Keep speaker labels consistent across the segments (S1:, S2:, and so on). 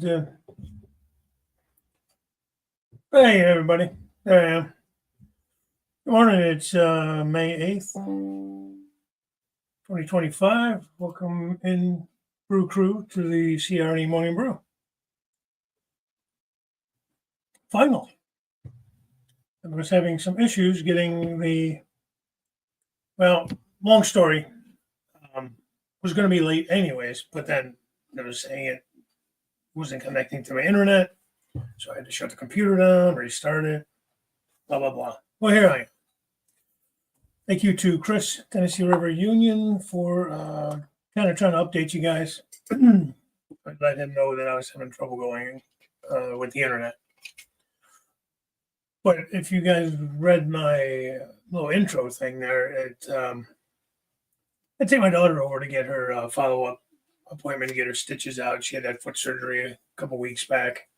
S1: Yeah. Hey, everybody. There I am. Good morning. It's May 8th, 2025. Welcome in, Brew Crew, to the CR&E Morning Brew. Finally. I was having some issues getting long story. Was going to be late anyways, but then I was saying it wasn't connecting to my internet. So I had to shut the computer down, restart it, blah, blah, blah. Well, here I am. Thank you to Chris, Tennessee River Union, for kind of trying to update you guys. I let him know that I was having trouble going with the internet. But if you guys read my little intro thing there, I take my daughter over to get her follow-up appointment to get her stitches out. She had that foot surgery a couple weeks back.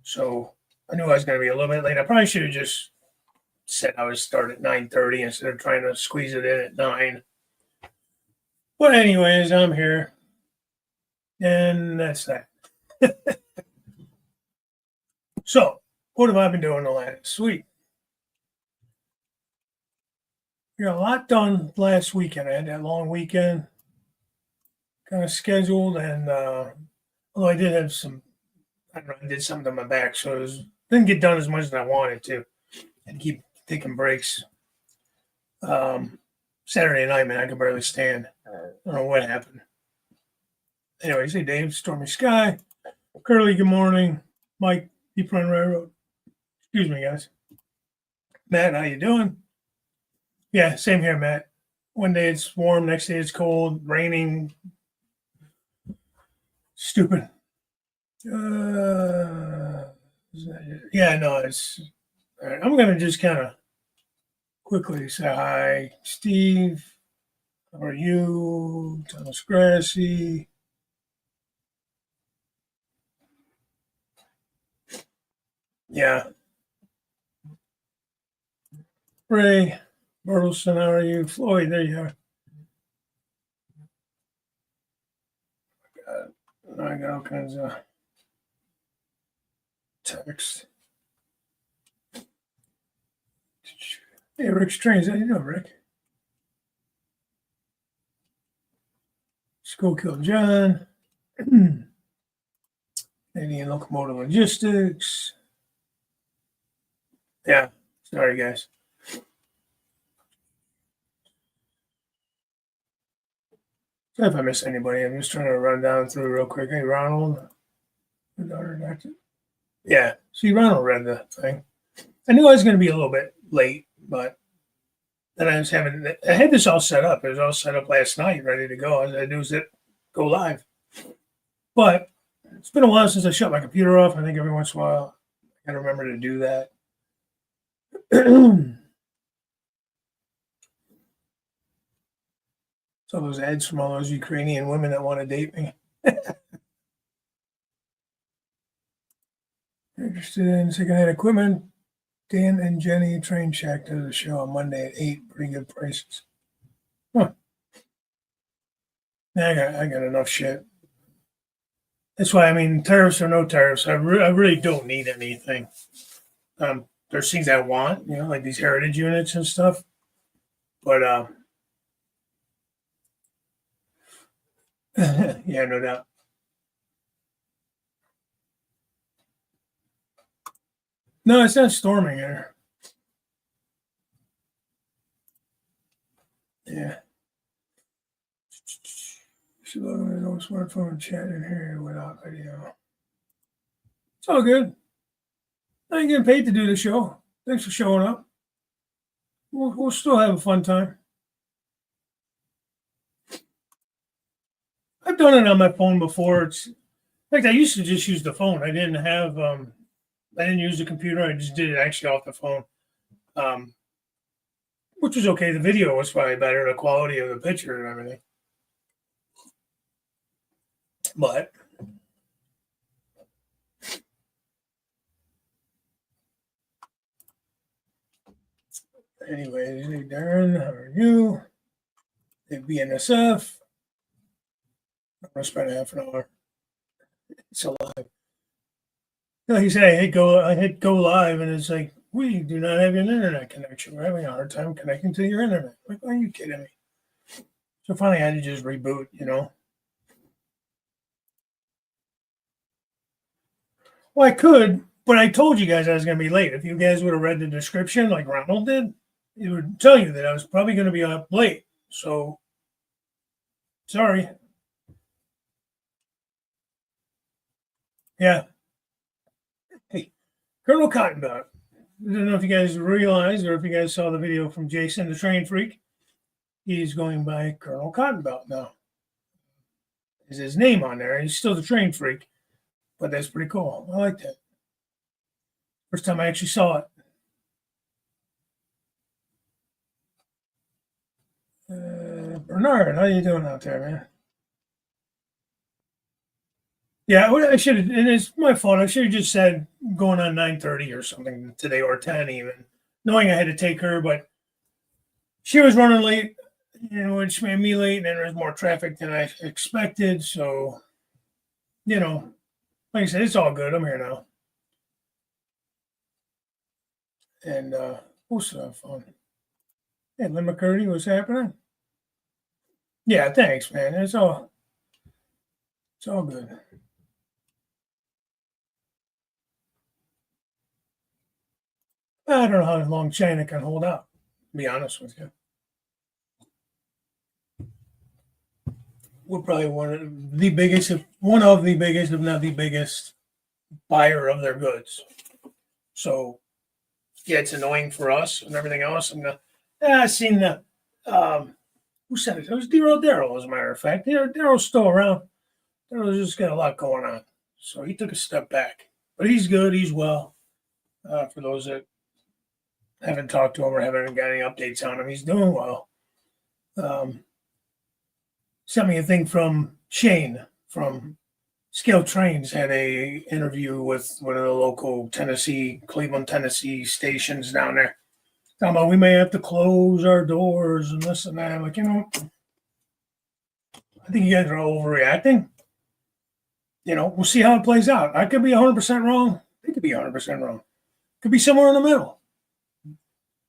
S1: So I knew I was going to be a little bit late. I probably should have just said I would start at 9:30 instead of trying to squeeze it in at 9. But anyways, I'm here. And that's that. So, what have I been doing the last week? Got a lot done last weekend. I had that long weekend kind of scheduled, and although I did have some, I don't know, I did something to my back, so didn't get done as much as I wanted to. And keep taking breaks. Saturday night, man, I could barely stand. I don't know what happened. Anyways, hey Dave, Stormy Sky, Curly, good morning. Mike, Deep Run Railroad. Excuse me, guys. Matt, how you doing? Yeah, same here, Matt. One day it's warm, next day it's cold, raining. Stupid. Yeah, no, it's all right. I'm gonna just kind of quickly say hi, Steve. How are you? Thomas Grassy. Yeah. Ray, Bertelson, how are you? Floyd, there you are. I got all kinds of text. Hey, Rick Strange, how you doing, Rick? School killed John. Canadian Locomotive Logistics. Yeah, sorry, guys. Sorry if I miss anybody. I'm just trying to run down through real quick. Hey, Ronald. Yeah, see, Ronald read the thing. I knew I was going to be a little bit late, but then I had this all set up. It was all set up last night, ready to go. All I had to do was go live. But it's been a while since I shut my computer off. I think every once in a while I got to remember to do that. So those ads from all those Ukrainian women that want to date me. Interested in secondhand equipment? Dan and Jenny Train Shack does a show on Monday at 8. Pretty good prices. Huh. I got enough shit. That's why, I mean, tariffs or no tariffs, I really don't need anything. There's things I want, like these heritage units and stuff. But yeah, no doubt. No, it's not storming here. Yeah. Should load on no smartphone chat in here without video. It's all good. I ain't getting paid to do the show. Thanks for showing up. We'll still have a fun time. I've done it on my phone before. In fact, I used to just use the phone. I didn't use the computer. I just did it actually off the phone, which was okay. The video was probably better, the quality of the picture and everything. But anyway, hey Darren, how are you? Hey BNSF. I'm gonna spend half an hour. It's alive. No, he said, I hit go live, and it's like, we do not have an internet connection. We're having a hard time connecting to your internet. Like, are you kidding me? So finally, I had to just reboot, Well, I could, but I told you guys I was going to be late. If you guys would have read the description like Ronald did, it would tell you that I was probably going to be up late. So, sorry. Yeah. Hey, Colonel Cottonbelt. I don't know if you guys realized or if you guys saw the video from Jason, the train freak. He's going by Colonel Cottonbelt now. Is his name on there? He's still the train freak, but that's pretty cool. I like that. First time I actually saw it. Bernard, how you doing out there, man? Yeah, I should have, and it's my fault. I should have just said going on 9:30 or something today, or 10 even, knowing I had to take her, but she was running late, which made me late, and there was more traffic than I expected. So, like I said, it's all good. I'm here now, and we'll still have fun. Hey, Lynn McCurdy, what's happening? Yeah, thanks, man. It's all good. I don't know how long China can hold out, to be honest with you. We're probably one of the biggest, if not the biggest, buyer of their goods. So, yeah, it's annoying for us and everything else. And I seen who said it? It was Daryl, as a matter of fact. Daryl's still around. Daryl's just got a lot going on. So he took a step back. But he's good. He's well. For those that haven't talked to him or haven't got any updates on him, he's doing well. Sent me a thing from Shane from Scale Trains, had a interview with one of the local Cleveland, Tennessee stations down there. Talking about we may have to close our doors and this and that. I'm like, I think you guys are overreacting. We'll see how it plays out. I could be 100% wrong. It could be 100% wrong. Could be somewhere in the middle.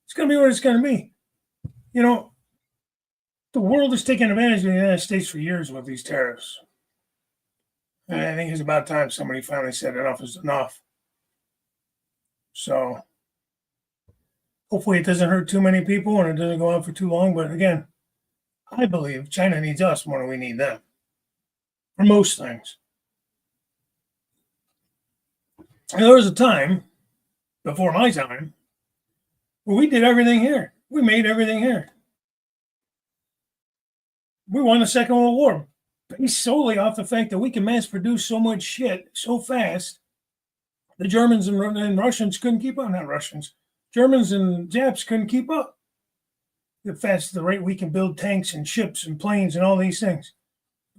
S1: It's going to be what it's going to be. The world has taken advantage of the United States for years with these tariffs. And I think it's about time somebody finally said enough is enough. So hopefully it doesn't hurt too many people and it doesn't go on for too long. But again, I believe China needs us more than we need them for most things. And there was a time before my time where we did everything here. We made everything here. We won the Second World War based solely off the fact that we can mass produce so much shit so fast. The Germans and Russians couldn't keep up. Not Russians. Germans and Japs couldn't keep up. The fast the rate we can build tanks and ships and planes and all these things.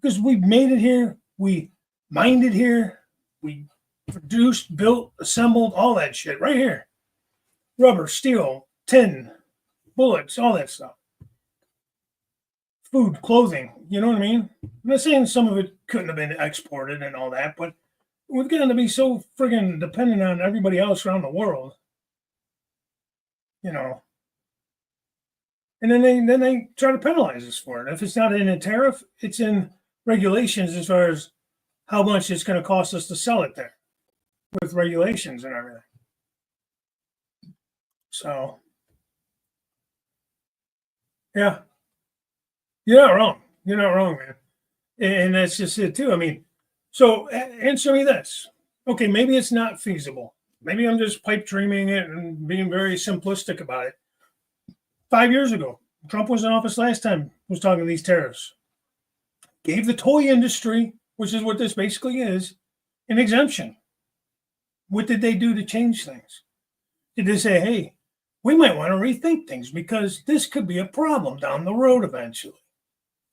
S1: Because we made it here. We mined it here. We produced, built, assembled, all that shit right here. Rubber, steel, tin, bullets, all that stuff. Food, clothing, you know what I mean? I'm not saying some of it couldn't have been exported and all that, but we've gotten to be so friggin' dependent on everybody else around the world. And then they try to penalize us for it. If it's not in a tariff, it's in regulations as far as how much it's going to cost us to sell it there, with regulations and everything. So, yeah, you're not wrong. You're not wrong, man. And that's just it too. I mean, so answer me this. Okay, maybe it's not feasible. Maybe I'm just pipe dreaming it and being very simplistic about it. 5 years ago, Trump was in office last time, was talking these tariffs. Gave the toy industry, which is what this basically is, an exemption. What did they do to change things? Did they say, hey, we might want to rethink things because this could be a problem down the road eventually?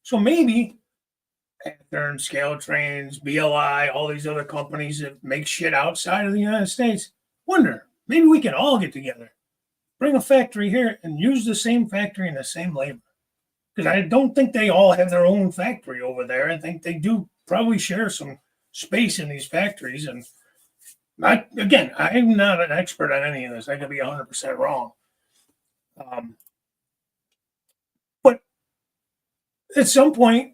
S1: So maybe Pattern, Scale Trains, BLI, all these other companies that make shit outside of the United States, wonder, maybe we can all get together, bring a factory here and use the same factory and the same labor. Because I don't think they all have their own factory over there. I think they do probably share some space in these factories. And again, I'm not an expert on any of this. I could be 100% wrong. But at some point,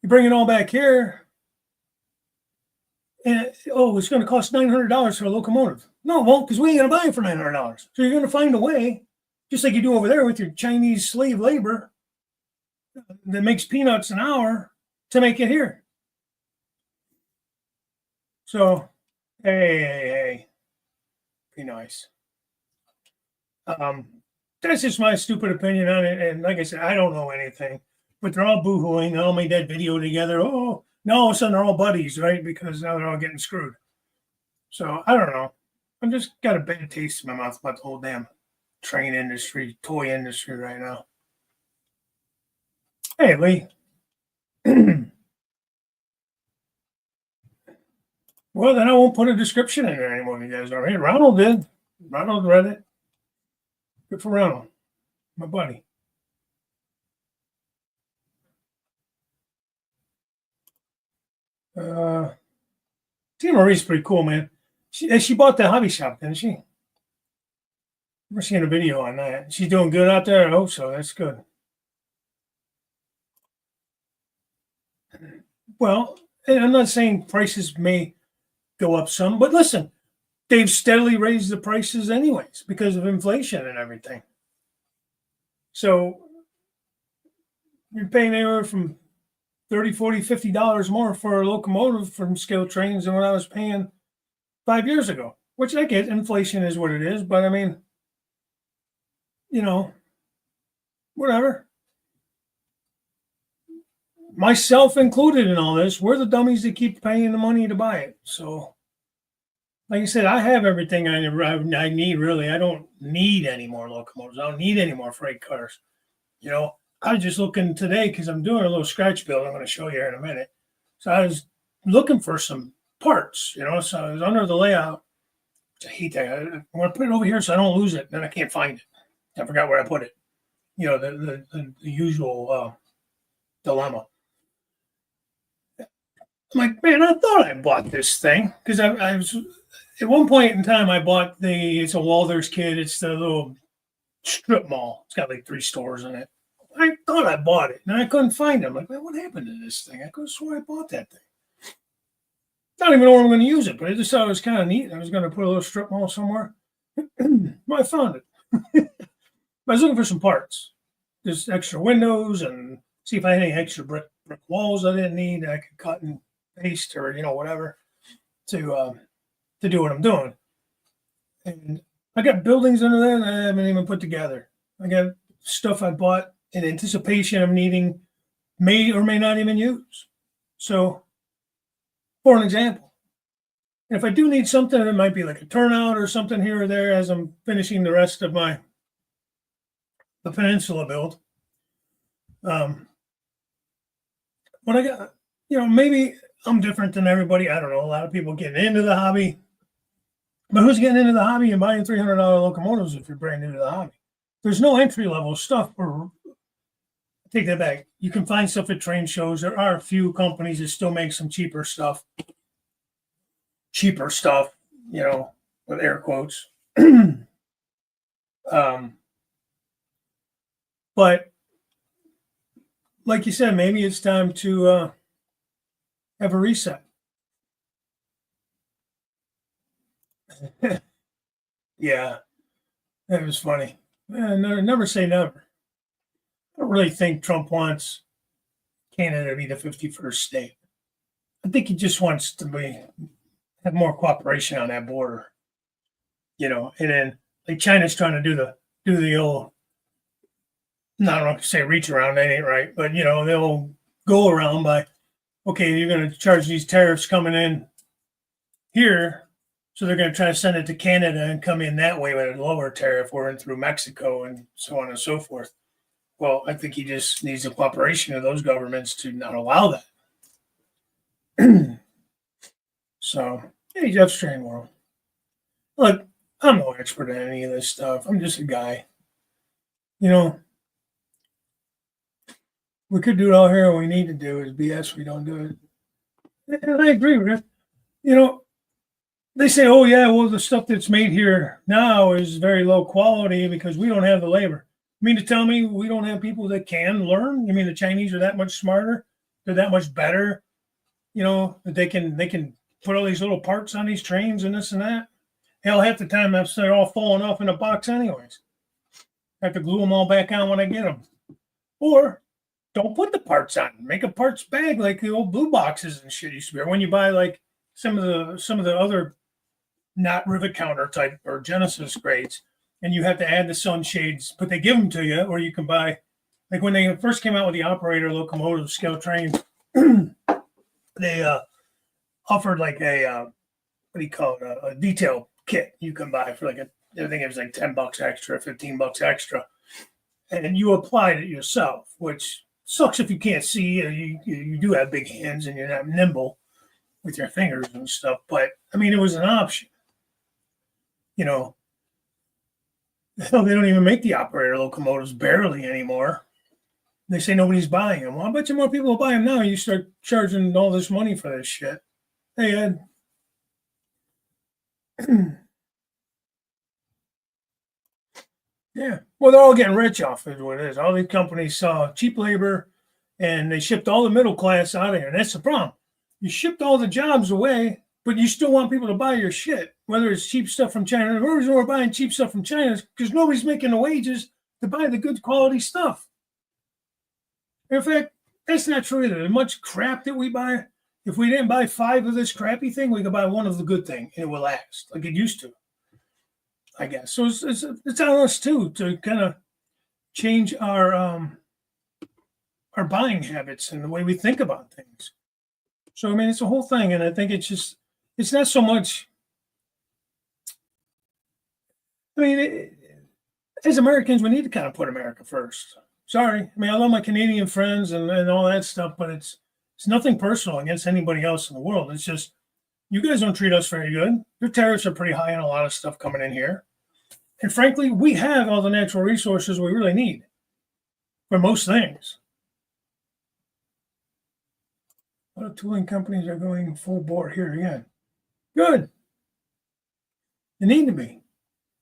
S1: you bring it all back here, and it's going to cost $900 for a locomotive. No, it won't, because we ain't going to buy it for $900. So you're going to find a way, just like you do over there with your Chinese slave labor that makes peanuts an hour, to make it here. So, hey, be nice. That's just my stupid opinion on it. And like I said, I don't know anything, but they're all boohooing. They all made that video together. Oh, now all of a sudden they're all buddies, right? Because now they're all getting screwed. So I don't know. I'm just got a bad taste in my mouth about the whole damn train industry, toy industry right now. Hey, Lee. Well, then I won't put a description in there anymore. You guys are right. Ronald did. Ronald read it. Good for Ronald, my buddy. Tia Marie's pretty cool, man. She bought the hobby shop, didn't she? We're seeing a video on that. She's doing good out there. I hope so. That's good. Well, I'm not saying prices may go up some, but listen, they've steadily raised the prices anyways because of inflation and everything. So you're paying anywhere from $30, $40, $50 more for a locomotive from scale trains than what I was paying 5 years ago, which I get. Inflation is what it is, but I mean, whatever. Myself included in all this, we're the dummies that keep paying the money to buy it. So, like I said, I have everything I need, really. I don't need any more locomotives. I don't need any more freight cars. I was just looking today because I'm doing a little scratch build I'm going to show you here in a minute. So I was looking for some parts, so I was under the layout. I hate that. I want to put it over here so I don't lose it. Then I can't find it. I forgot where I put it. The usual dilemma. I'm like, man, I thought I bought this thing because I was at one point in time. I bought it's a Walther's kit. It's the little strip mall. It's got like 3 stores in it. I thought I bought it and I couldn't find it. I'm like, man, what happened to this thing? I could have sworn I bought that thing. Not even know where I'm going to use it, but I just thought it was kind of neat. I was going to put a little strip mall somewhere. Well, I found it. I was looking for some parts, just extra windows, and see if I had any extra brick walls I didn't need that I could cut and paste or whatever to do what I'm doing. And I got buildings under there that I haven't even put together. I got stuff I bought in anticipation of needing, may or may not even use. So, for an example, if I do need something, it might be like a turnout or something here or there as I'm finishing the rest of the peninsula build. But I got, maybe I'm different than everybody. I don't know. A lot of people getting into the hobby. But who's getting into the hobby and buying $300 locomotives if you're brand new to the hobby? There's no entry-level stuff. Take that back. You can find stuff at train shows. There are a few companies that still make some cheaper stuff. Cheaper stuff, with air quotes. But like you said, maybe it's time to have a reset. Yeah, that was funny. Never say never. I don't really think Trump wants Canada to be the 51st state. I think he just wants to have more cooperation on that border. And then like China's trying to do the old, not going to say reach around, that ain't right, but they'll go around by, okay, you're going to charge these tariffs coming in here, so they're going to try to send it to Canada and come in that way with a lower tariff or in through Mexico and so on and so forth. Well, I think he just needs the cooperation of those governments to not allow that. So, hey, Jeff Strainworld. Look, I'm no expert in any of this stuff. I'm just a guy. We could do it all here. What we need to do is BS. We don't do it. And I agree with it. You know, they say, oh, yeah, well, the stuff that's made here now is very low quality because we don't have the labor. You mean to tell me we don't have people that can learn? You mean the Chinese are that much smarter? They're that much better? That they can put all these little parts on these trains and this and that. Hell, half the time they're all falling off in a box anyways. I have to glue them all back on when I get them. Or don't put the parts on. Make a parts bag like the old blue boxes and shit used to be. Or when you buy like some of the other not rivet counter type or Genesis grades, and you have to add the sunshades, but they give them to you, or you can buy like when they first came out with the operator locomotive scale trains, they offered like a what do you call it, a detail kit you can buy for like I think it was like $10 extra, $15 extra, and you applied it yourself, which sucks if you can't see. You do have big hands and you're not nimble with your fingers and stuff, but I mean it was an option. You know, hell, they don't even make the operator locomotives barely anymore. They say nobody's buying them. Well, I bet you more people will buy them now. You start charging all this money for this shit. Hey, Ed. Yeah. Well, they're all getting rich off it, what it is. All these companies saw cheap labor and they shipped all the middle class out of here. And that's the problem. You shipped all the jobs away, but you still want people to buy your shit, whether it's cheap stuff from China. The reason we're buying cheap stuff from China is because nobody's making the wages to buy the good quality stuff. In fact, that's not true either. The much crap that we buy, if we didn't buy 5 of this crappy thing, we could buy 1 of the good thing and it will last like it used to, I guess. So it's on us too to kind of change our buying habits and the way we think about things. So I mean, it's a whole thing, and I think it's not so much. I mean, as Americans, we need to kind of put America first. Sorry, I mean, I love my Canadian friends and all that stuff, but it's nothing personal against anybody else in the world. It's just you guys don't treat us very good. Your tariffs are pretty high on a lot of stuff coming in here, and frankly, we have all the natural resources we really need for most things. A lot of tooling companies are going full bore here again. Good. They need to be.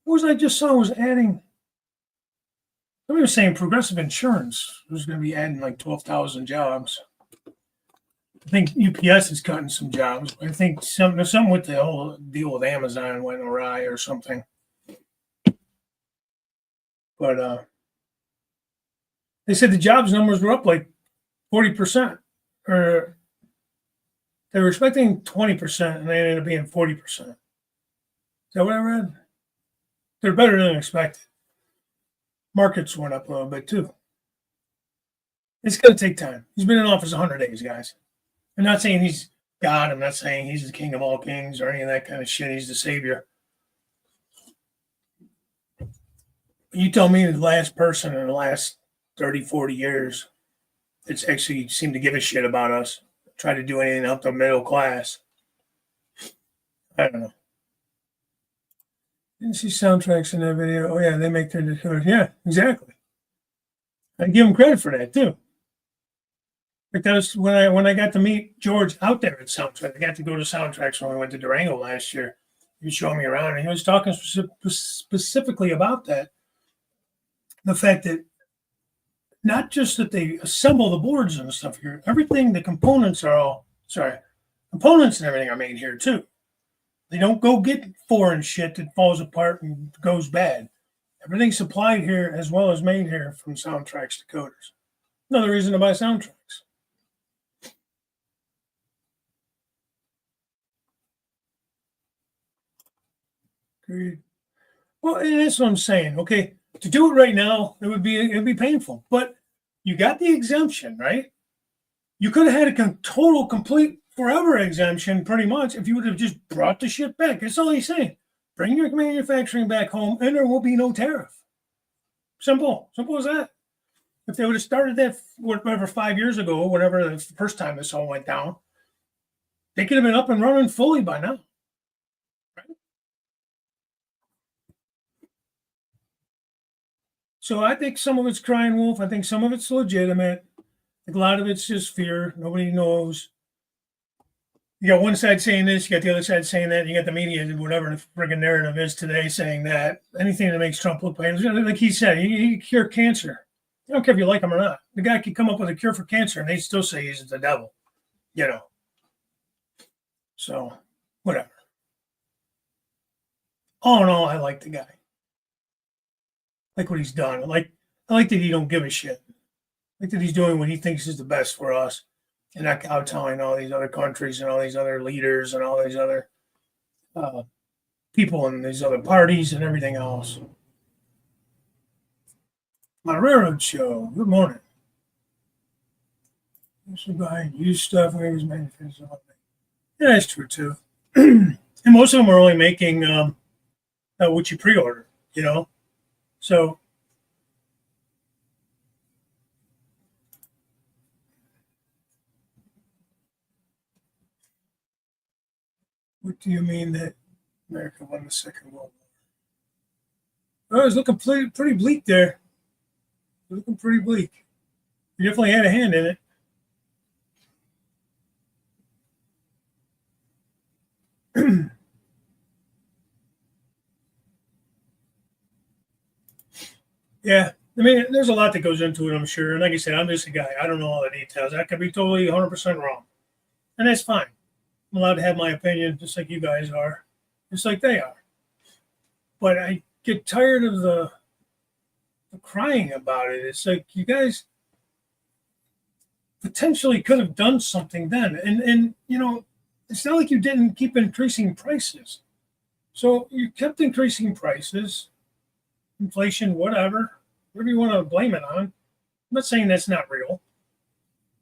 S1: What was I just saw was adding. Somebody was saying Progressive Insurance was going to be adding like 12,000 jobs. I think UPS is cutting some jobs. I think something with the whole deal with Amazon went awry or something. But they said the jobs numbers were up like 40%, or they were expecting 20%, and they ended up being 40%. Is that what I read? They're better than expected. Markets went up a little bit too. It's going to take time. He's been in office 100 days, guys. I'm not saying he's God. I'm not saying he's the king of all kings or any of that kind of shit. He's the savior. You tell me the last person in the last 30, 40 years that's actually seemed to give a shit about us, try to do anything up the middle class. I don't know. Didn't see soundtracks in that video. Oh, yeah, they make their decoders. Yeah, exactly. I give them credit for that, too. Like that was when I got to meet George out there at Soundtrack. I got to go to Soundtracks when we went to Durango last year. He was showing me around, and he was talking specifically about that. The fact that not just that they assemble the boards and stuff here, everything, the components components and everything are made here too. They don't go get foreign shit that falls apart and goes bad. Everything's supplied here as well as made here from Soundtracks decoders. Another reason to buy Soundtracks. Agreed. Well, and that's what I'm saying. Okay, to do it right now, it'd be painful. But you got the exemption, right? You could have had a total, complete, forever exemption, pretty much, if you would have just brought the shit back. That's all he's saying. Bring your manufacturing back home, and there will be no tariff. Simple as that. If they would have started that, whatever, 5 years ago, whatever the first time this all went down, they could have been up and running fully by now. So I think some of it's crying wolf. I think some of it's legitimate. A lot of it's just fear. Nobody knows. You got one side saying this, you got the other side saying that, you got the media, whatever the friggin' narrative is today, saying that anything that makes Trump look bad, like he said, he cured cancer. I don't care if you like him or not. The guy could come up with a cure for cancer, and they still say he's the devil. You know. So, whatever. All in all, I like the guy. Like what he's done. I like that he don't give a shit. I like that he's doing what he thinks is the best for us, and not kowtowing all these other countries and all these other leaders and all these other uh, people in these other parties and everything else. My railroad show. Good morning. This is buying used stuff. Where was manufactured. Yeah, that's true too. And most of them are only making what you pre-order. You know, so what do you mean that America won the Second World War? Oh, it's looking pretty bleak there. Looking pretty bleak. You definitely had a hand in it. Yeah, I mean, there's a lot that goes into it, I'm sure. And like I said, I'm just a guy. I don't know all the details. I could be totally 100% wrong, and that's fine. I'm allowed to have my opinion, just like you guys are, just like they are. But I get tired of the crying about it. It's like you guys potentially could have done something then, and you know, it's not like you didn't keep increasing prices. So you kept increasing prices, inflation, whatever you want to blame it on. I'm not saying that's not real,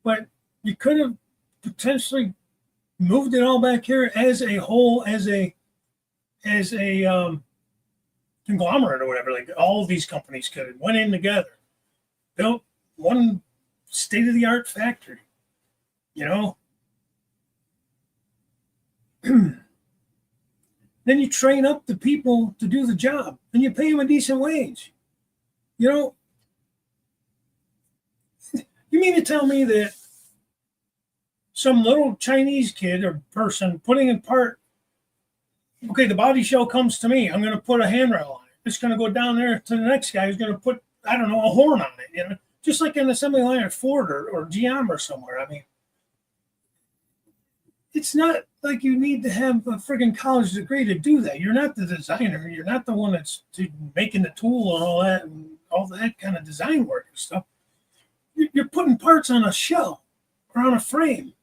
S1: but you could have potentially moved it all back here as a whole, as a conglomerate or whatever. Like all of these companies could have went in together, built one state of the art factory. You know, then you train up the people to do the job, and you pay them a decent wage. You know, you mean to tell me that some little Chinese kid or person putting apart, okay, the body shell comes to me, I'm going to put a handrail on it. It's going to go down there to the next guy who's going to put, I don't know, a horn on it. You know, just like an assembly line at Ford or GM or somewhere. I mean, it's not like you need to have a friggin' college degree to do that. You're not the designer. You're not the one that's making the tool and all that kind of design work and stuff. You're putting parts on a shell or on a frame,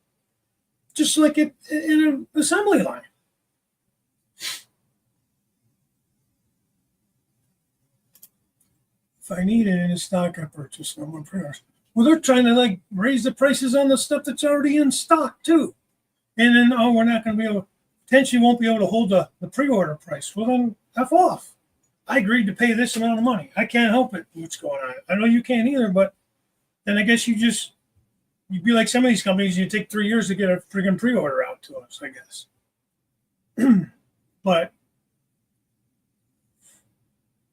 S1: just like it in an assembly line. If I need it in stock, I purchase no more pre-orders. Well, they're trying to like raise the prices on the stuff that's already in stock too. And then, oh, we're not going to be able, potentially won't be able to hold the pre-order price. Well, then F off. I agreed to pay this amount of money. I can't help it. What's going on? I know you can't either, but then I guess you'd be like some of these companies. You take 3 years to get a friggin' pre-order out to us, I guess. But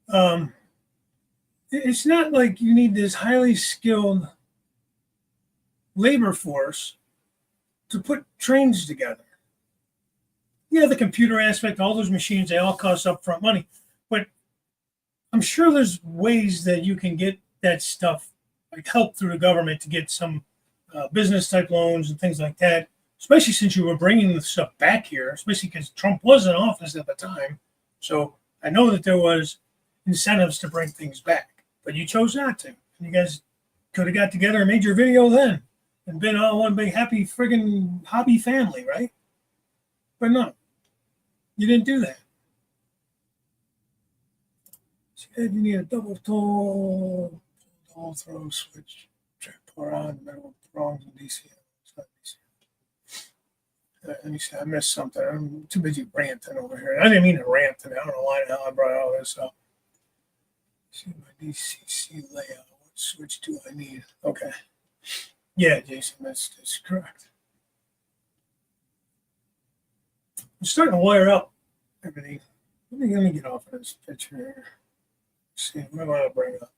S1: um, it's not like you need this highly skilled labor force to put trains together. Yeah, the computer aspect, all those machines, they all cost upfront money. But I'm sure there's ways that you can get that stuff, like help through the government to get some business type loans and things like that, especially since you were bringing the stuff back here, especially because Trump was in office at the time. So I know that there was incentives to bring things back, but you chose not to. And you guys could have got together and made your video then and been all one big happy friggin' hobby family, right? But no, you didn't do that. Instead, you need a double toe throw switch, trap pour on, metal prongs, and DCM. Let me see, I missed something. I'm too busy ranting over here. I didn't mean to rant today. I don't know why the hell I brought all this up. See my DCC layout. What switch do I need? Okay. Yeah, Jason, that's correct. I'm starting to wire up everything. Let me get off of this picture here. Let's see, what do I want to bring up?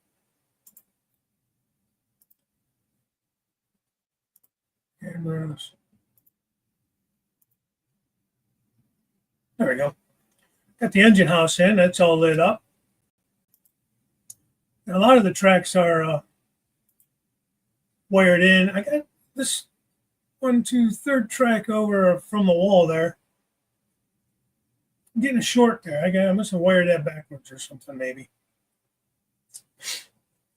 S1: Cameras. There we go. Got the engine house in. That's all lit up. And a lot of the tracks are wired in. I got this third track over from the wall there. I'm getting a short there. I must have wired that backwards or something, maybe.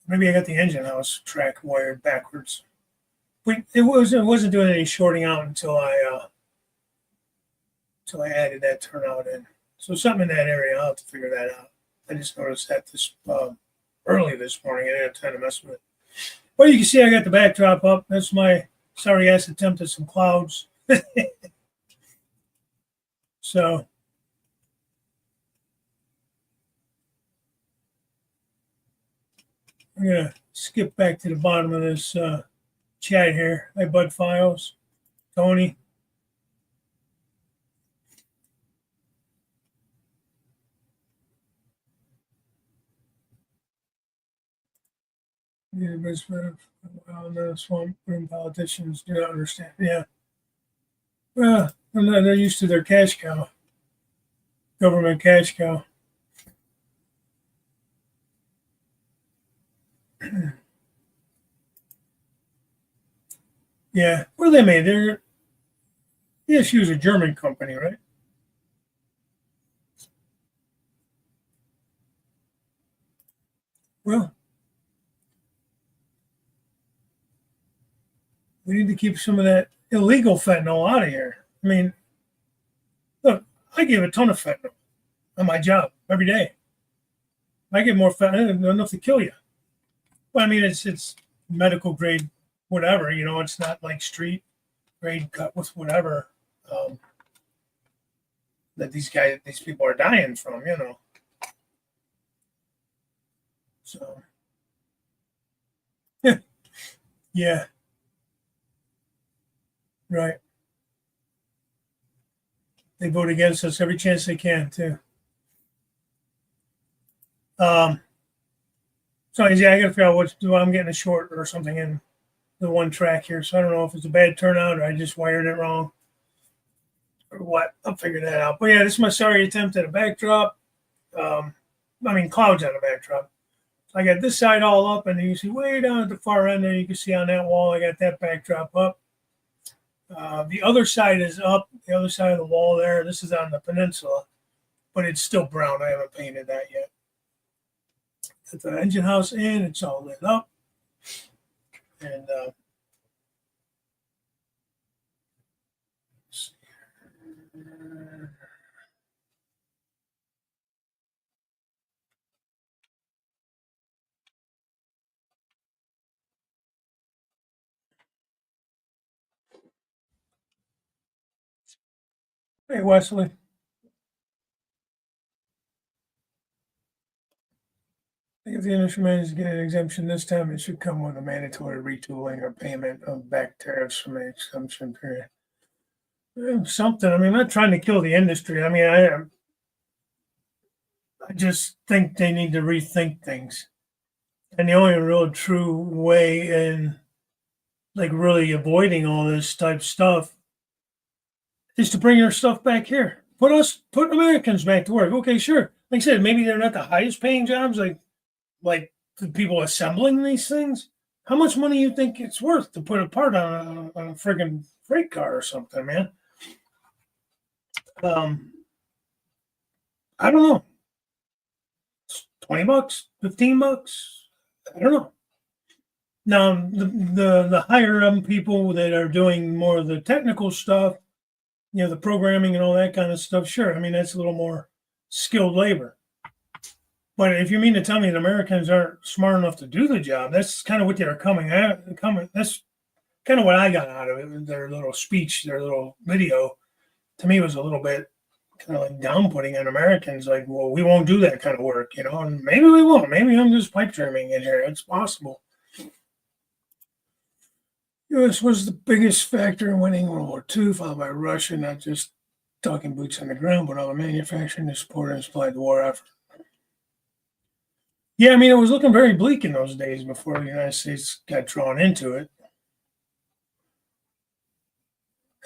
S1: Maybe I got the engine house track wired backwards. But it wasn't doing any shorting out until I added that turnout in. So something in that area, I'll have to figure that out. I just noticed that this early this morning. I didn't have time to mess with it. Well, you can see I got the backdrop up. That's my sorry ass attempt at some clouds. So I'm going to skip back to the bottom of this chat here. Hi, Bud Files, Tony. Yeah, the swamp room politicians do not understand. Yeah. Well, they're used to their cash cow, government cash cow. Yeah. What are they made? They're she was a German company, right? Well, we need to keep some of that illegal fentanyl out of here. I mean, look, I give a ton of fentanyl on my job every day. I get more fentanyl enough to kill you. Well, I mean, it's medical grade, whatever. It's not like street grade cut with whatever that these people are dying from. So, yeah, right. They vote against us every chance they can, too. So yeah, I got to figure out what to do. I'm getting a short or something in the one track here, so I don't know if it's a bad turnout or I just wired it wrong or what. I'll figure that out. But yeah, this is my sorry attempt at a backdrop. Clouds on a backdrop. So I got this side all up, and you can see way down at the far end there. You can see on that wall, I got that backdrop up. The other side is up. The other side of the wall there. This is on the peninsula, but it's still brown. I haven't painted that yet. Got the engine house in. It's all lit up. And hey, Wesley. If the industry manages to get an exemption this time, it should come with a mandatory retooling or payment of back tariffs from the exemption period. Something. I'm not trying to kill the industry. I just think they need to rethink things. And the only real true way in really avoiding all this type stuff is to bring our stuff back here. Put Americans back to work. Okay, sure. Like I said, maybe they're not the highest paying jobs, like the people assembling these things. How much money you think it's worth to put a part on a friggin' freight car or something, man? I don't know. $20, $15. I don't know. Now the higher people that are doing more of the technical stuff, the programming and all that kind of stuff. Sure, that's a little more skilled labor. But if you mean to tell me that Americans aren't smart enough to do the job, that's kind of what they're coming. That's kind of what I got out of it. Their little speech, their little video, to me was a little bit kind of like down-putting on Americans. Like, well, we won't do that kind of work, and maybe we won't. Maybe I'm just pipe dreaming in here. It's possible. U.S. was the biggest factor in winning World War II, followed by Russia, not just talking boots on the ground, but all the manufacturing to support and supply the war effort. Yeah, it was looking very bleak in those days before the United States got drawn into it.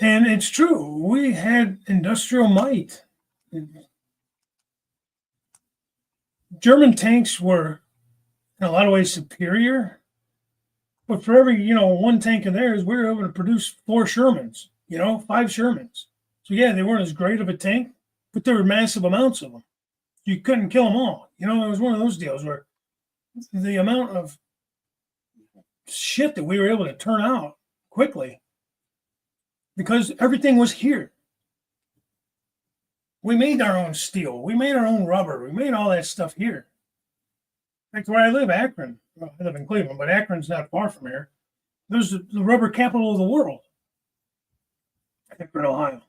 S1: And it's true. We had industrial might. German tanks were in a lot of ways superior, but for every one tank of theirs, we were able to produce 4 Shermans, 5 Shermans. So yeah, they weren't as great of a tank, but there were massive amounts of them. You couldn't kill them all. It was one of those deals where the amount of shit that we were able to turn out quickly because everything was here. We made our own steel. We made our own rubber. We made all that stuff here. Like where I live, Akron. Well, I live in Cleveland, but Akron's not far from here. There's the rubber capital of the world. Akron, Ohio.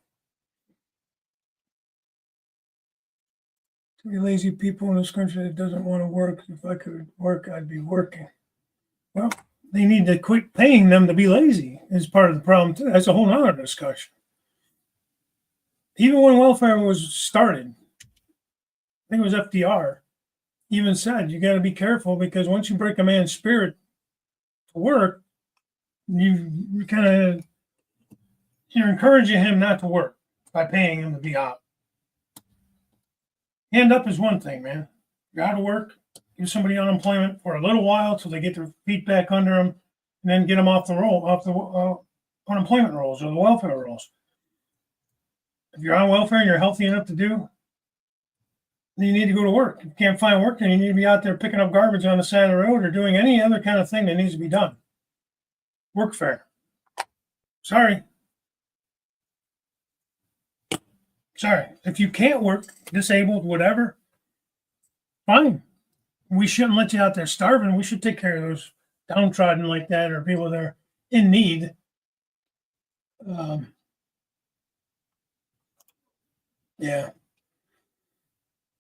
S1: Too many lazy people in this country that doesn't want to work. If I could work, I'd be working. Well, they need to quit paying them to be lazy is part of the problem too. That's a whole nother discussion. Even when welfare was started, I think it was FDR, even said you got to be careful because once you break a man's spirit to work, you're encouraging him not to work by paying him to be out. Hand up is one thing, man. You got to work, give somebody unemployment for a little while till they get their feet back under them, and then get them off the unemployment rolls or the welfare rolls. If you're on welfare and you're healthy enough to do, then you need to go to work. If you can't find work, then you need to be out there picking up garbage on the side of the road or doing any other kind of thing that needs to be done. Work fair. Sorry. If you can't work, disabled, whatever, fine. We shouldn't let you out there starving. We should take care of those downtrodden like that or people that are in need. Yeah.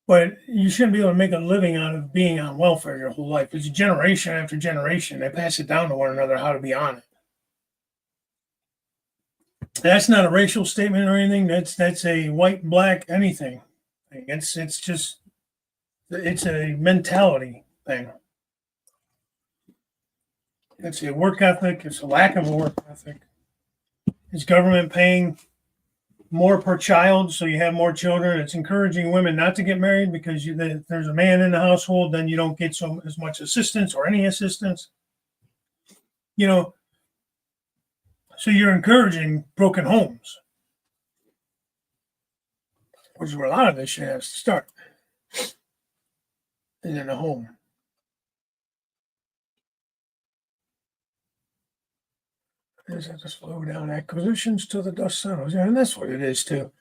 S1: But you shouldn't be able to make a living out of being on welfare your whole life. It's generation after generation. They pass it down to one another how to be on it. That's not a racial statement or anything. That's a white, black, anything. It's a mentality thing. It's a work ethic. It's a lack of a work ethic. Is government paying more per child so you have more children? It's encouraging women not to get married because if there's a man in the household, then you don't get as much assistance or any assistance. So you're encouraging broken homes, which is where a lot of this shit has to start, is in the home. I just have to slow down acquisitions till the dust settles. Yeah, and that's what it is too.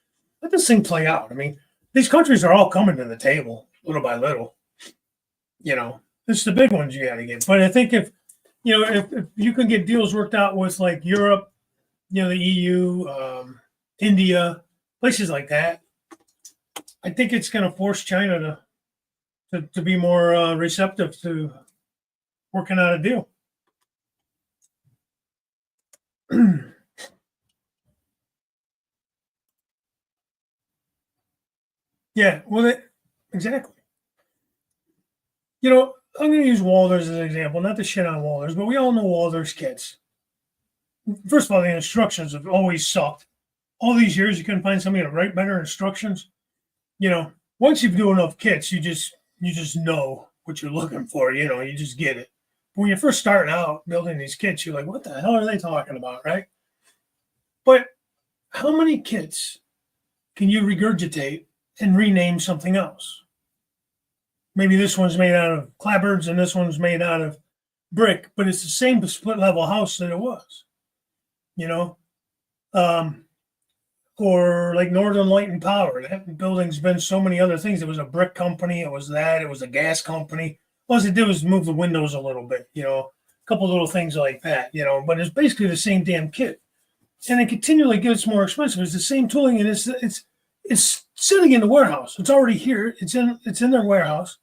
S1: Let this thing play out. I mean, these countries are all coming to the table little by little. It's the big ones you got to get. But I think if you can get deals worked out with like Europe, the EU, India, places like that, I think it's going to force China to be more receptive to working out a deal. Yeah, well, exactly. I'm going to use Walters as an example, not to shit on Walters, but we all know Walters kits. First of all, the instructions have always sucked. All these years, you couldn't find somebody to write better instructions. Once you do enough kits, you just know what you're looking for. You just get it. But when you're first starting out building these kits, you're like, what the hell are they talking about, right? But how many kits can you regurgitate and rename something else? Maybe this one's made out of clapboards and this one's made out of brick, but it's the same split level house that it was. Or like Northern Light and Power. That building's been so many other things. It was a brick company. It was a gas company. All it did was move the windows a little bit, a couple little things like that, but it's basically the same damn kit. And it continually gets more expensive. It's the same tooling, and it's sitting in the warehouse. It's already here. It's in their warehouse.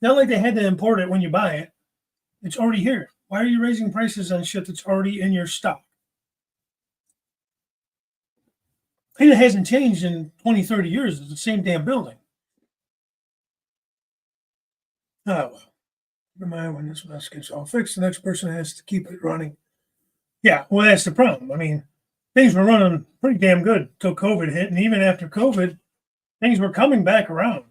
S1: Not like they had to import it when you buy it. It's already here. Why are you raising prices on shit that's already in your stock? And it hasn't changed in 20, 30 years. It's the same damn building. Oh, well. Never mind, when this mess gets all fixed, the next person has to keep it running. Yeah, well, that's the problem. I mean, things were running pretty damn good until COVID hit. And even after COVID, things were coming back around.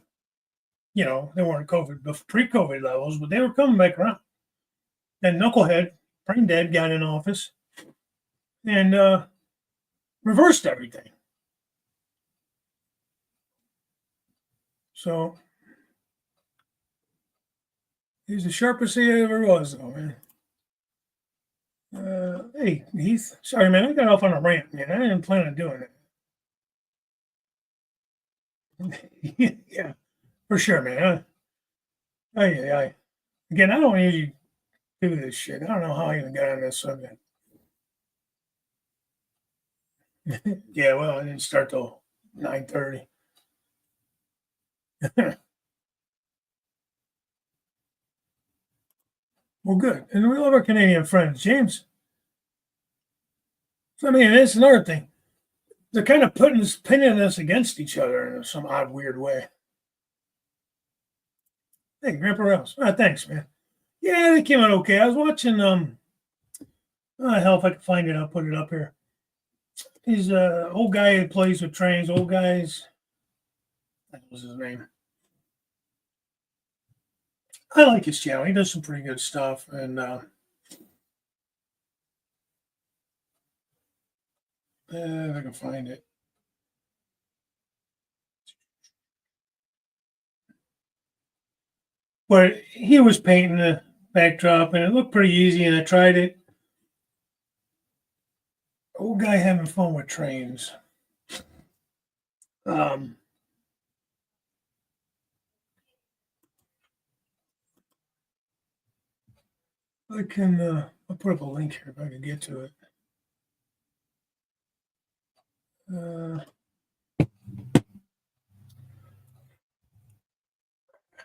S1: You know, they weren't pre-COVID levels, but they were coming back around. And Knucklehead, brain dead, got in office and reversed everything. So he's the sharpest he ever was, though, man. Hey, Heath. Sorry, man. I got off on a rant, man. I didn't plan on doing it. Yeah, for sure, man. Again, I don't usually do this shit. I don't know how I even got on this subject. Yeah, well, I didn't start till 9:30. Well, good. And we love our Canadian friends. James, so, I mean, it's another thing. They're kind of pinning us against each other in some odd, weird way. Hey, Grandpa Rouse. Thanks, man. Yeah, they came out okay. I was watching, hell, if I can find it, I'll put it up here. He's an old guy who plays with trains, old guys. That was his name. I like his channel. He does some pretty good stuff. And if I can find it. But he was painting the backdrop and it looked pretty easy. And I tried it. Old guy having fun with trains. I can, I'll put up a link here if I can get to it.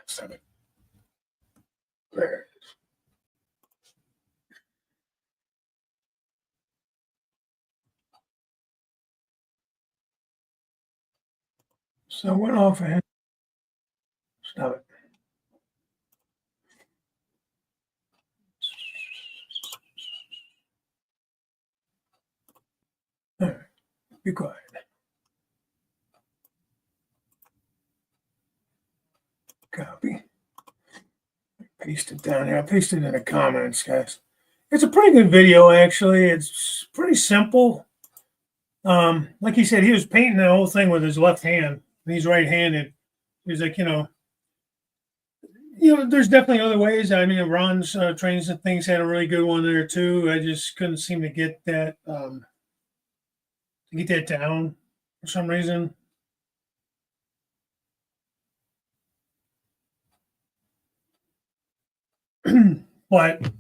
S1: Stop it. There it is. So I went off ahead. Stop it. All right. Be quiet. Copy. Paste it down here. I pasted it in the comments, guys. It's a pretty good video, actually. It's pretty simple. Like he said, he was painting the whole thing with his left hand. And he's right-handed. He's like, there's definitely other ways. I mean, Ron's trains and things had a really good one there too. I just couldn't seem to get that down for some reason. But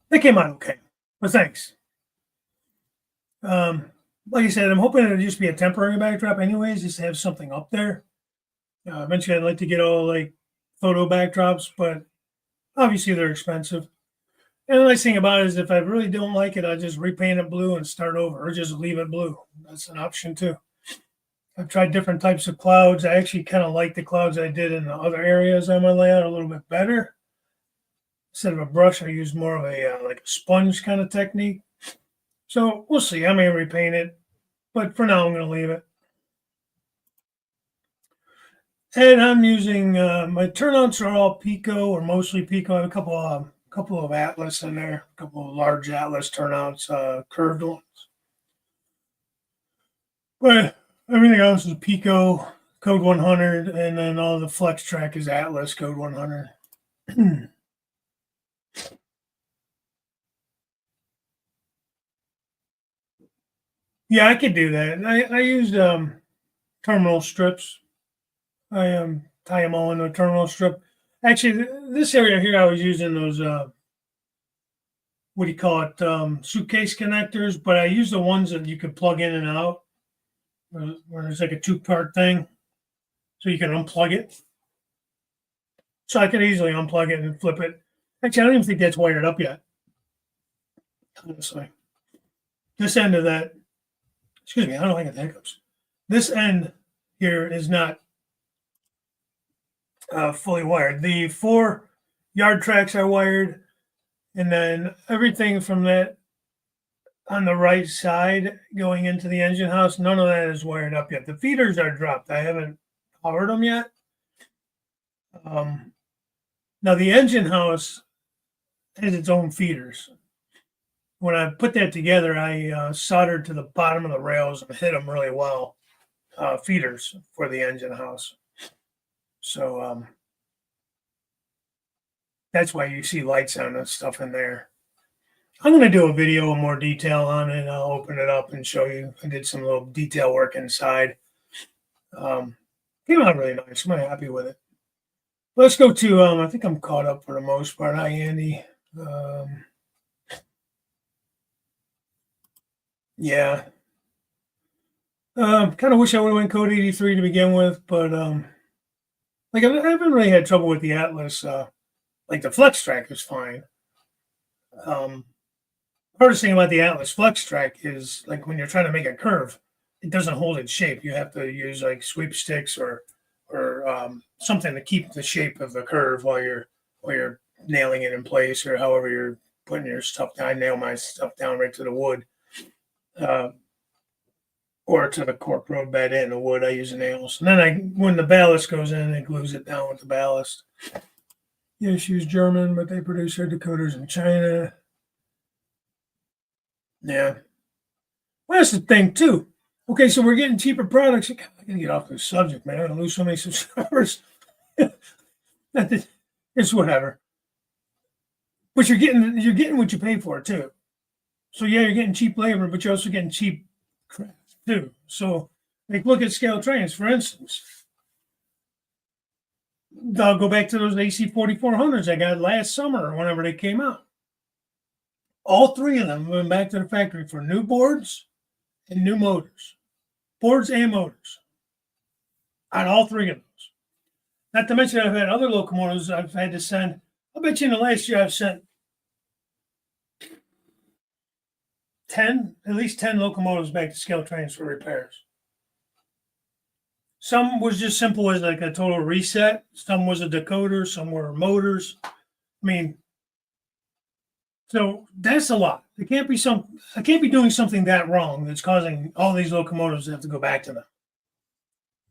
S1: they came out okay. But thanks. Like I said, I'm hoping it'll just be a temporary backdrop anyways, just to have something up there. Eventually I'd like to get all like photo backdrops, but obviously they're expensive. And the nice thing about it is if I really don't like it, I'll just repaint it blue and start over, or just leave it blue. That's an option too. I've tried different types of clouds. I actually kind of like the clouds I did in the other areas on my layout a little bit better. Instead of a brush, I use more of a like a sponge kind of technique. So we'll see. I may repaint it, but for now I'm going to leave it. And I'm using my turnouts are all Pico or mostly Pico. I have a couple of Atlas in there, a couple of large Atlas turnouts, curved ones. But everything else is Pico, code 100, and then all the flex track is Atlas, code 100. Yeah, I could do that. I used terminal strips. I tie them all into a terminal strip. Actually, this area here, I was using those, what do you call it, suitcase connectors, but I use the ones that you could plug in and out, where there's like a two-part thing, so you can unplug it. So I could easily unplug it and flip it. Actually, I don't even think that's wired up yet. Honestly. This end of that, excuse me, I don't like the hiccups. This end here is not fully wired. The 4 yard tracks are wired, and then everything from that on the right side going into the engine house, none of that is wired up yet. The feeders are dropped. I haven't powered them yet. Now the engine house has its own feeders. When I put that together, I soldered to the bottom of the rails and hit them really well, feeders for the engine house. So that's why you see lights on and stuff in there. I'm going to do a video in more detail on it. I'll open it up and show you. I did some little detail work inside. Came out really nice. I'm really happy with it. Let's go to, I think I'm caught up for the most part. Hi, Andy. Yeah. Kind of wish I would have went code 83 to begin with, but like I haven't really had trouble with the Atlas. Like the Flex Track is fine. Hardest thing about the Atlas Flex Track is like when you're trying to make a curve, it doesn't hold its shape. You have to use like sweep sticks or something to keep the shape of the curve while you're nailing it in place or however you're putting your stuff down. I nail my stuff down right to the wood. Or to the cork road bed and the wood. I use nails. And then when the ballast goes in, it glues it down with the ballast. Yeah, she was German, but they produce her decoders in China. Yeah. Well, that's the thing, too. Okay, so we're getting cheaper products. I gotta get off this subject, man. I'm gonna lose so many subscribers. It's whatever. But you're getting what you pay for, too. So yeah, you're getting cheap labor, but you're also getting cheap crap too. So like look at scale trains, for instance. I'll go back to those AC 4400s I got last summer or whenever they came out. All three of them went back to the factory for new boards and new motors. Boards and motors. On all three of those. Not to mention I've had other locomotives I've had to send. I bet you in the last year I've sent at least 10 locomotives back to scale trains for repairs. Some was just simple as like a total reset. Some was a decoder. Some were motors. I mean, so that's a lot. I can't be doing something that wrong that's causing all these locomotives to have to go back to them.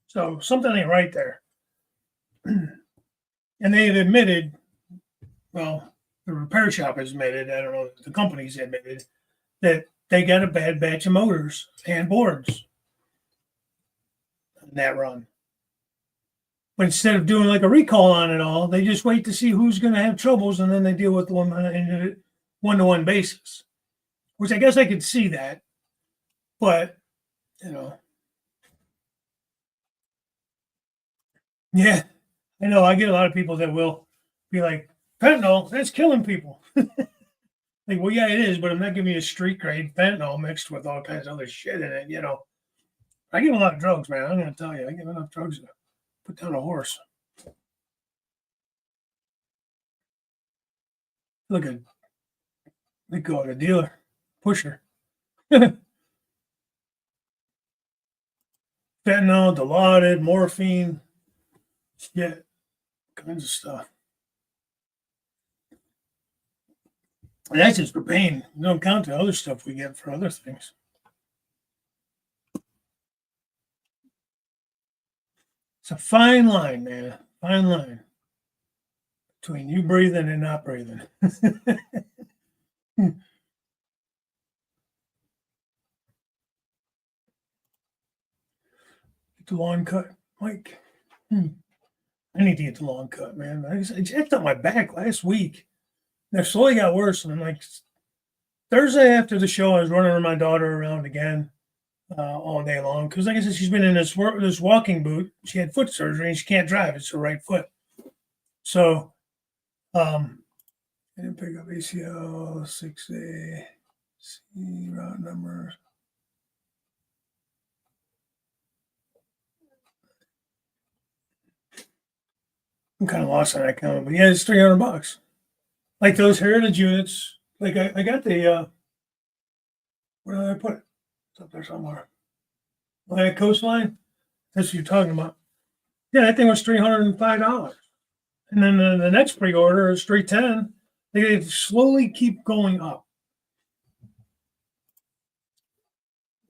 S1: So something ain't right there. And they've admitted, well, the repair shop has admitted, I don't know, the company's admitted that they got a bad batch of motors and boards on that run. But instead of doing like a recall on it all, they just wait to see who's going to have troubles and then they deal with them on a one-to-one basis, which I guess I could see that. But, yeah, I know. I get a lot of people that will be like, fentanyl, that's killing people. Like, well, yeah, it is, but I'm not giving you a street grade fentanyl mixed with all kinds of other shit in it, I give a lot of drugs, man. I'm going to tell you, I give enough drugs to put down a horse. Look at, they go to a dealer, pusher. Fentanyl, Dilaudid, morphine, shit, kinds of stuff. And that's just for pain. You don't count the other stuff we get for other things. It's a fine line, man. Fine line between you breathing and not breathing. Get the lawn cut, Mike. I need to get the lawn cut, man. I jacked up my back last week. That slowly got worse. And I'm like, Thursday after the show, I was running my daughter around again all day long. Because, like I said, she's been in this walking boot. She had foot surgery and she can't drive. It's her right foot. So, I didn't pick up ACL, 6A, C, route numbers. I'm kind of lost on that count, but yeah, it's $300. Like those heritage units, like I got the where did I put it? It's up there somewhere. Like Coastline, that's what you're talking about. Yeah, that thing was $305. And then the next pre-order is $310. They slowly keep going up.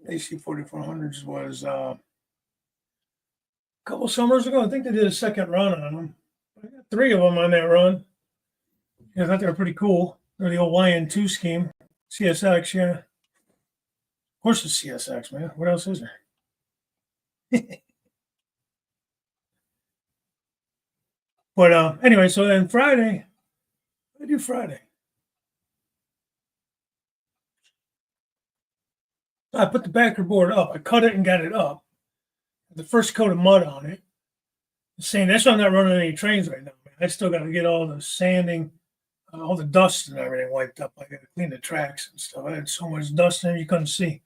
S1: AC 4400s was couple summers ago. I think they did a second run on them. I got 3 of them on that run. I thought they were pretty cool. They're the old YN2 scheme. CSX, yeah. Of course it's CSX, man. What else is there? But anyway, so then Friday, I do Friday. I put the backer board up. I cut it and got it up. The first coat of mud on it. Saying that's why I'm not running any trains right now, man. I still got to get all the sanding, all the dust and everything wiped up. I got to clean the tracks and stuff. I had so much dust in there you couldn't see.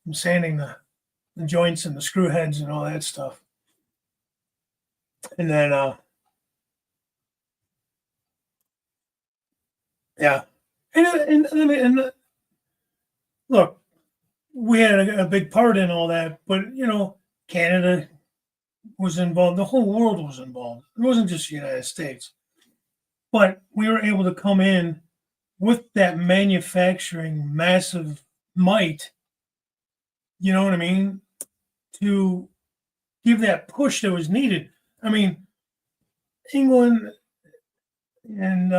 S1: I'm sanding the joints and the screw heads and all that stuff. And then, yeah. And look, we had a big part in all that, but, Canada was involved. The whole world was involved. It wasn't just the United States. But we were able to come in with that manufacturing massive might, you know what I mean, to give that push that was needed. I mean, England and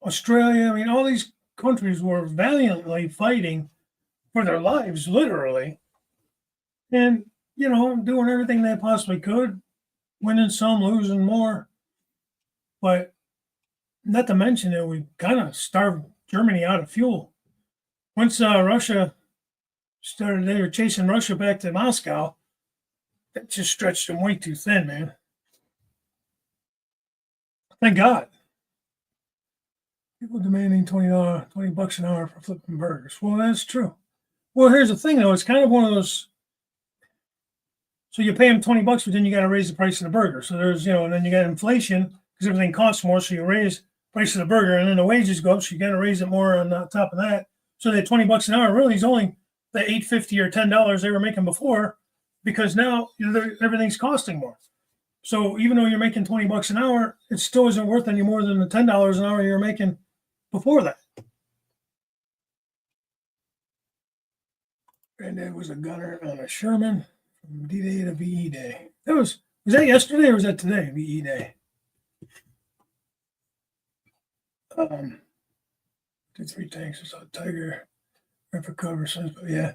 S1: Australia, I mean, all these countries were valiantly fighting for their lives, literally, and, doing everything they possibly could, winning some, losing more. But not to mention that we kind of starved Germany out of fuel. Once Russia started, they were chasing Russia back to Moscow. That just stretched them way too thin, man. Thank God. People demanding $20 an hour for flipping burgers. Well, that's true. Well, here's the thing, though. It's kind of one of those. So you pay them $20, but then you got to raise the price of the burger. So there's, and then you got inflation because everything costs more. So you raise the price of the burger, and then the wages go up. So you got to raise it more on top of that. So that $20 an hour really is only the $8.50 or $10 they were making before, because now everything's costing more. So even though you're making $20 an hour, it still isn't worth any more than the $10 an hour you're making before that. Granddad was a gunner on a Sherman from D-Day to VE Day. Was that yesterday or was that today? VE Day. 2-3 tanks. I saw Tiger for cover. But yeah.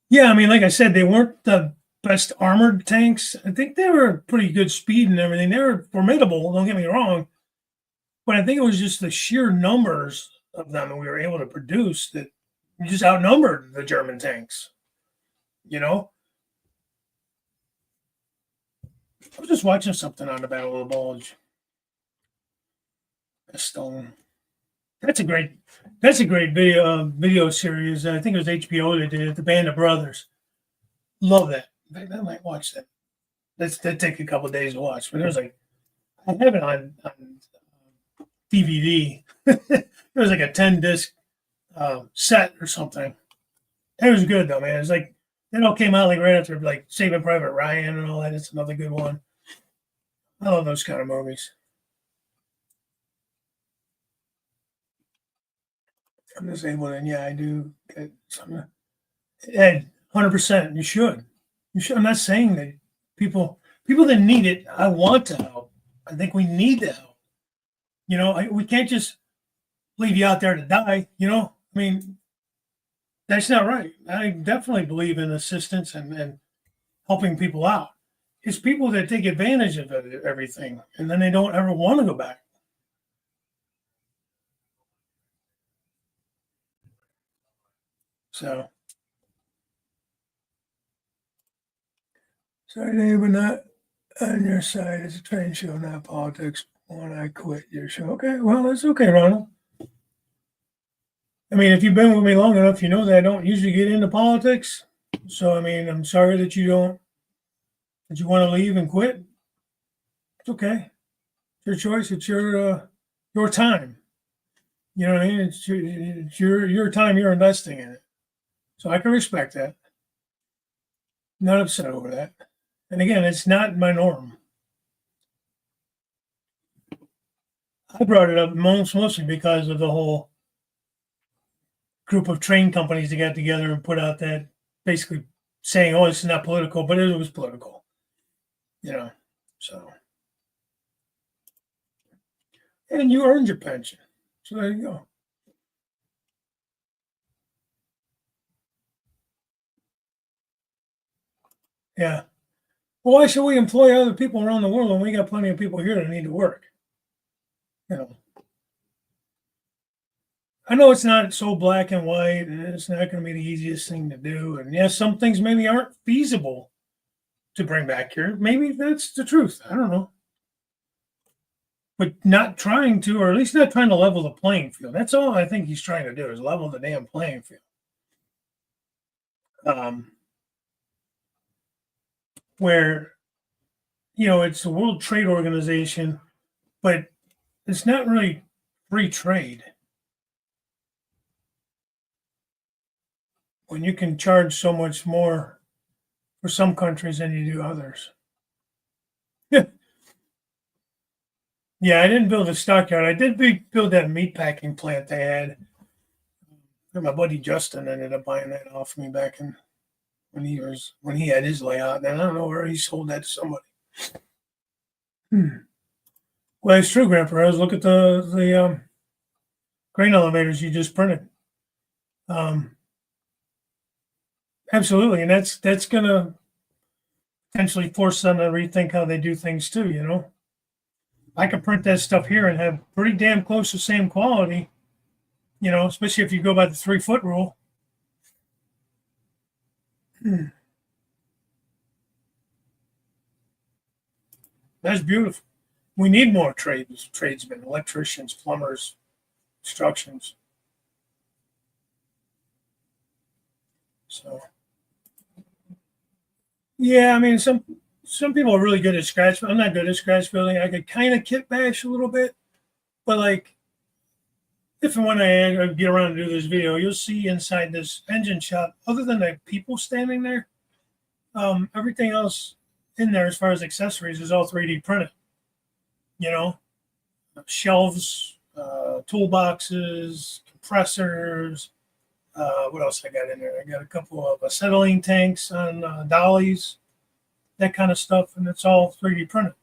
S1: Yeah, I mean, like I said, they weren't the best armored tanks. I think they were pretty good speed and everything. They were formidable, don't get me wrong. But I think it was just the sheer numbers of them that we were able to produce that just outnumbered the German tanks. I was just watching something on the Battle of the Bulge. Stone. That's a great video series. I think it was HBO that did it, The Band of Brothers. Love that. I might watch that. That'd take a couple of days to watch, but I have it on DVD. It was like a 10-disc set or something. It was good though, man. It was like it all came out like right after like Saving Private Ryan and all that. It's another good one. I love those kind of movies. I'm disabled, and yeah, I do get some. Ed, 100%. You should. I'm not saying that people that need it, I want to help. I think we need to help. We can't just leave you out there to die. I mean, that's not right. I definitely believe in assistance and helping people out. It's people that take advantage of everything, and then they don't ever want to go back. So, sorry, Dave, but not on your side. It's a train show, not politics. When I quit your show. Okay, well, that's okay, Ronald. I mean, if you've been with me long enough, you know that I don't usually get into politics. So, I mean, I'm sorry that you want to leave and quit. It's okay. It's your choice. It's your time. You know what I mean? It's your time you're investing in it. So I can respect that. Not upset over that. And again, it's not my norm. I brought it up mostly because of the whole group of train companies that got together and put out that basically saying, oh, this is not political, but it was political. you know. So, and you earned your pension. So there you go. Yeah. Well, why should we employ other people around the world when we got plenty of people here that need to work? You know, I know it's not so black and white, and it's not going to be the easiest thing to do. And yes, some things maybe aren't feasible to bring back here. Maybe that's the truth. I don't know. But not trying to, or at least not trying to level the playing field. That's all I think he's trying to do is level the damn playing field. Um, where, it's a World Trade Organization, but it's not really free trade. When you can charge so much more for some countries than you do others. Yeah, I didn't build a stockyard. I did build that meat packing plant they had. And my buddy Justin ended up buying that off me back in when he had his layout. And I don't know where he sold that to somebody. Well, it's true, Grandpa. Look at the grain elevators you just printed. Absolutely, and that's gonna potentially force them to rethink how they do things too. I could print that stuff here and have pretty damn close to the same quality. Especially if you go by the 3-foot rule. That's beautiful. We need more tradesmen, electricians, plumbers, constructions. So, yeah, I mean, some people are really good at scratch. I'm not good at scratch building. I could kind of kit bash a little bit, but like if and when I get around to do this video, you'll see inside this engine shop, other than the people standing there, everything else in there as far as accessories is all 3D printed. Shelves, toolboxes, compressors. What else I got in there? I got a couple of acetylene tanks on dollies, that kind of stuff, and it's all 3D printed.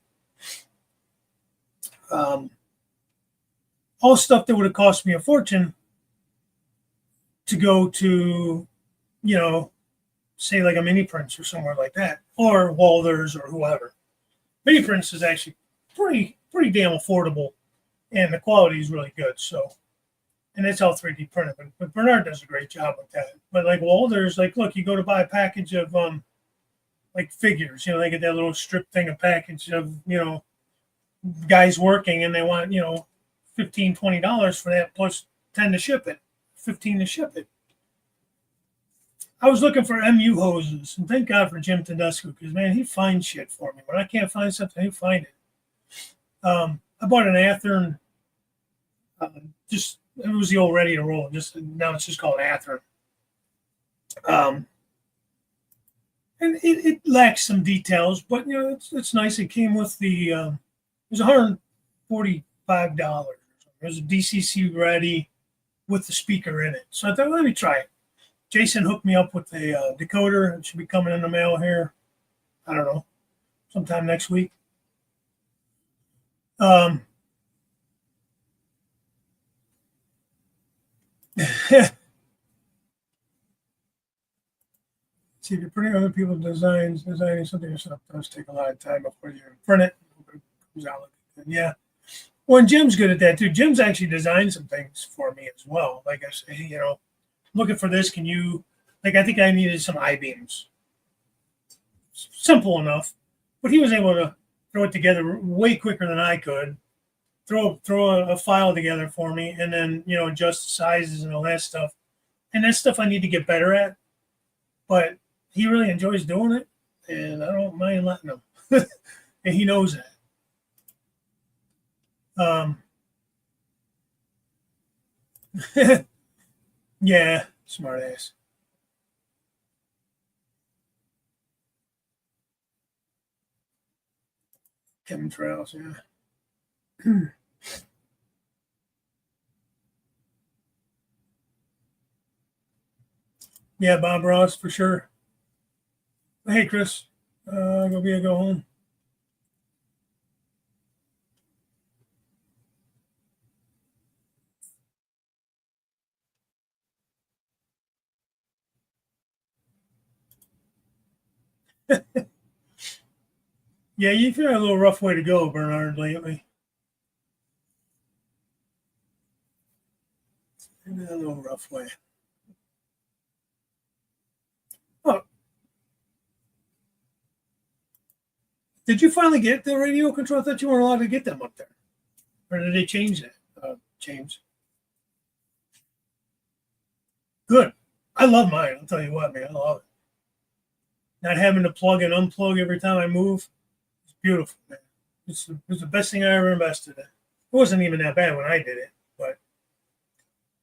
S1: All stuff that would have cost me a fortune to go to, say like a Mini Prince or somewhere like that, or Walthers or whoever. Mini Prince is actually pretty damn affordable, and the quality is really good. So, and it's all 3D printed. But Bernard does a great job with that. But like Walthers, like look, you go to buy a package of like figures, they get that little strip thing, a package of guys working, and they want $15, $20 for that plus 10 to ship it, 15 to ship it. I was looking for MU hoses, and thank God for Jim Tedesco, because man, he finds shit for me. When I can't find something, he find it. I bought an Athearn. Just it was the old ready to roll. Just now, it's just called Athearn. And it lacks some details, but it's nice. It came with the it was $145. It was a DCC ready with the speaker in it. So I thought, let me try it. Jason hooked me up with a decoder. It should be coming in the mail here. I don't know, sometime next week. See, if you're printing other people's designing something yourself does take a lot of time before you print it. It comes out looking good. Yeah. Well, and Jim's good at that too. Jim's actually designed some things for me as well. Like I say, looking for this. Can you, I think I needed some I-beams. Simple enough, but he was able to throw it together way quicker than I could. Throw a file together for me, and then adjust the sizes and all that stuff. And that's stuff I need to get better at. But he really enjoys doing it, and I don't mind letting him. And he knows that. Yeah, smart ass. Chemtrails, yeah. Yeah, Bob Ross for sure. Hey, Chris, go home. Yeah, you've had a little rough way to go, Bernard, lately. A little rough way. Oh, did you finally get the radio control? I thought you weren't allowed to get them up there. Or did they change that, James? Good. I love mine. I'll tell you what, man. I love it. Not having to plug and unplug every time I move. It's beautiful, man. It was the best thing I ever invested in. It wasn't even that bad when I did it, but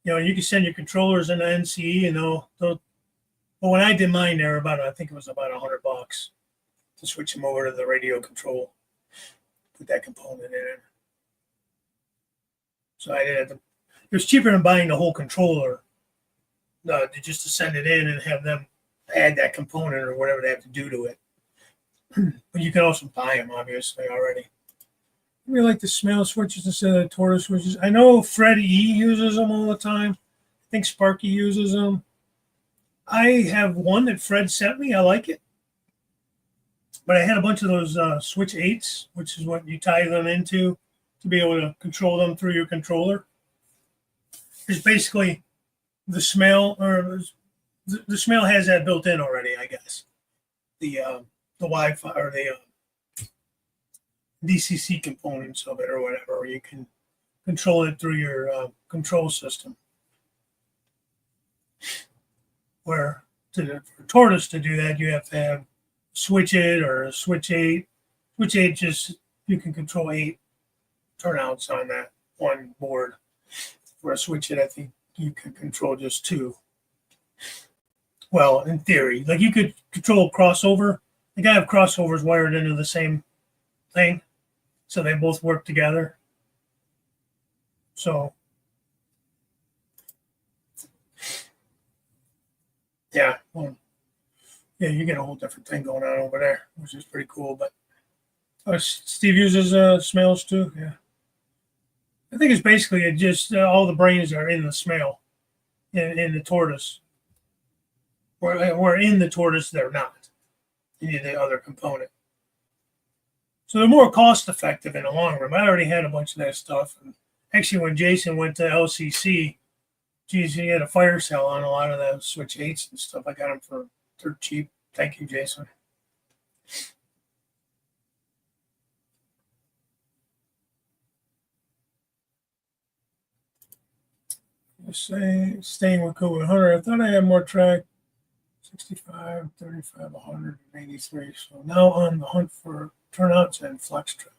S1: you can send your controllers into NCE and they'll. But when I did mine, they were I think it was about $100 to switch them over to the radio control. Put that component in it. So I did it. It was cheaper than buying the whole controller. Just to send it in and have them add that component or whatever they have to do to it. But you can also buy them, obviously, already. I really like the smell switches instead of the tortoise switches. I know Fred E uses them all the time. I think Sparky uses them. I have one that Fred sent me. I like it. But I had a bunch of those Switch 8s, which is what you tie them into to be able to control them through your controller. It's basically the smell, or the smell has that built in already, I guess. The Wi-Fi or the DCC components of it or whatever, or you can control it through your control system. Where for Tortoise to do that, you have to have Switch It or Switch 8. Switch 8 just, you can control 8 turnouts on that one board. For a Switch It, I think you can control just 2. Well, in theory, like you could control crossover. Like I have crossovers wired into the same thing, so they both work together. So, yeah, well, yeah, you get a whole different thing going on over there, which is pretty cool. But Steve uses smells too. Yeah, I think it's basically just all the brains are in the smell, in the tortoise. Where in the tortoise they're not. You need the other component. So they're more cost effective in the long run. I already had a bunch of that stuff. And actually, when Jason went to LCC, geez, he had a fire sale on a lot of those Switch 8s and stuff. I got them for dirt cheap. Thank you, Jason. Staying with Code 100, I thought I had more track. 65, 35, 183. So now on the hunt for turnouts and flex trap.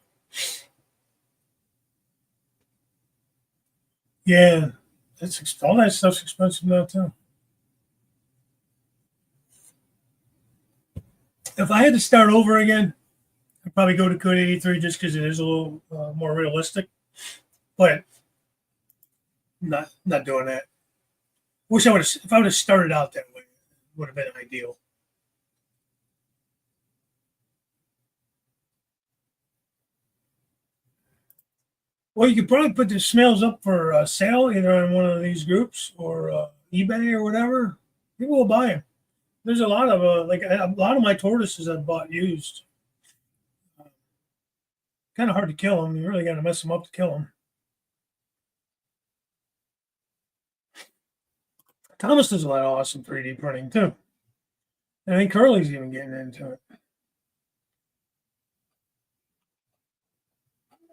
S1: Yeah, all that stuff's expensive now too. If I had to start over again, I'd probably go to Code 83 just because it is a little more realistic. But not doing that. Wish I would have. If I would have started out that way, it would have been ideal. Well, you could probably put the smells up for sale either on one of these groups or eBay or whatever. People will buy them. There's a lot of a lot of my tortoises I've bought used. Kind of hard to kill them. You really got to mess them up to kill them. Thomas does a lot of awesome 3D printing too. I think Curly's even getting into it.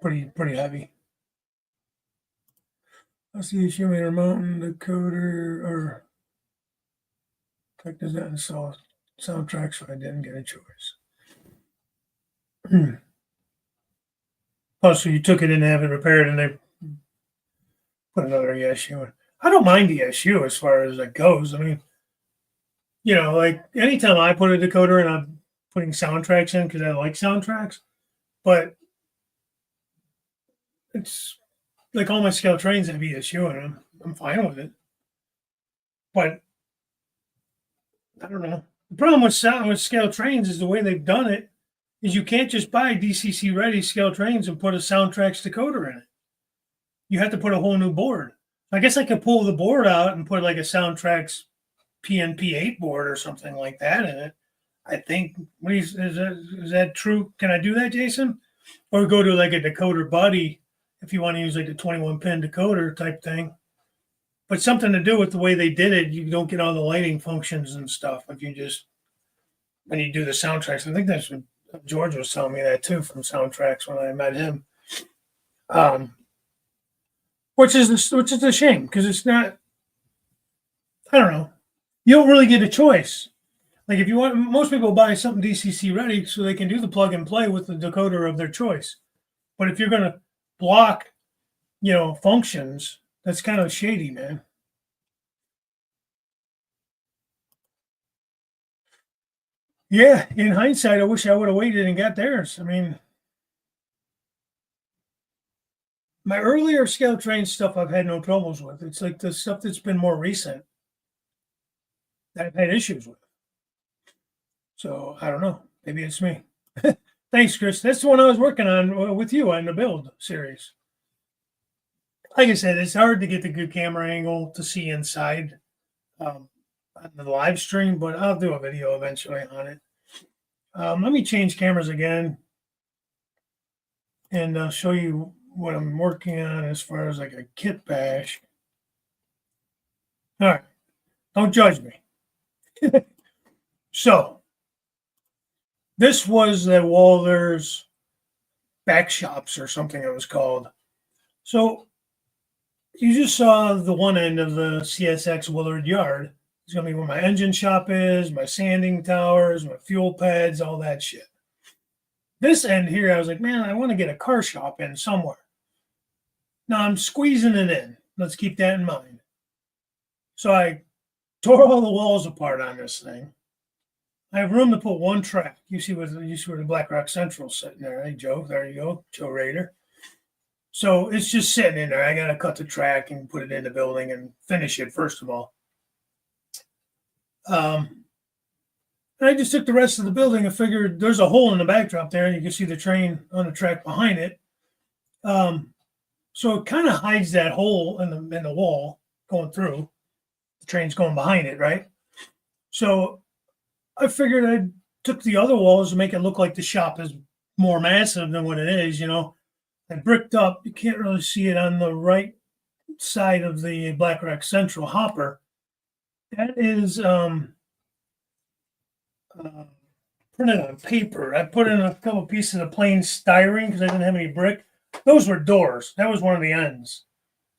S1: Pretty heavy. Let's see if you made a mountain decoder or click does that install soundtrack, so I didn't get a choice. Oh, so you took it in to have it repaired and they put another ESU in. I don't mind ESU as far as it goes. I mean, like anytime I put a decoder and I'm putting soundtracks in because I like soundtracks, but it's like all my scale trains have ESU in them. I'm fine with it. But I don't know. The problem with scale trains is the way they've done it is you can't just buy DCC ready scale trains and put a soundtracks decoder in it. You have to put a whole new board. I guess I could pull the board out and put like a soundtracks PNP8 board or something like that in it. I think. Is that true? Can I do that, Jason? Or go to like a decoder buddy if you want to use like the 21 pin decoder type thing. But something to do with the way they did it, you don't get all the lighting functions and stuff if you just when you do the soundtracks. I think that's what George was telling me that too from soundtracks when I met him. Which is a shame because it's not. I don't know. You don't really get a choice. Like if you want, most people buy something DCC ready so they can do the plug and play with the decoder of their choice. But if you're going to block, functions, that's kind of shady, man. Yeah, in hindsight, I wish I would have waited and got theirs. I mean, my earlier scale train stuff I've had no troubles with. It's like the stuff that's been more recent that I've had issues with. So I don't know. Maybe it's me. Thanks, Chris. That's the one I was working on with you on the build series. Like I said, it's hard to get the good camera angle to see inside on the live stream, but I'll do a video eventually on it. Let me change cameras again and show you what I'm working on as far as like a kit bash. All right. Don't judge me. So this was the Walther's back shops or something it was called. So you just saw the one end of the CSX Willard yard. It's going to be where my engine shop is, my sanding towers, my fuel pads, all that shit. This end here, I was like, man, I want to get a car shop in somewhere. Now I'm squeezing it in. Let's keep that in mind. So I tore all the walls apart on this thing. I have room to put one track. You see where the Black Rock Central's sitting there. Hey, Joe, there you go, Joe Rader. So it's just sitting in there. I got to cut the track and put it in the building and finish it, first of all. I just took the rest of the building and figured there's a hole in the backdrop there, and you can see the train on the track behind it. So it kind of hides that hole in the wall going through. The train's going behind it, right? So I figured I took the other walls to make it look like the shop is more massive than what it is, I bricked up. You can't really see it on the right side of the Black Rock Central hopper. That is printed on paper. I put in a couple pieces of plain styrene because I didn't have any brick. Those were doors. That was one of the ends.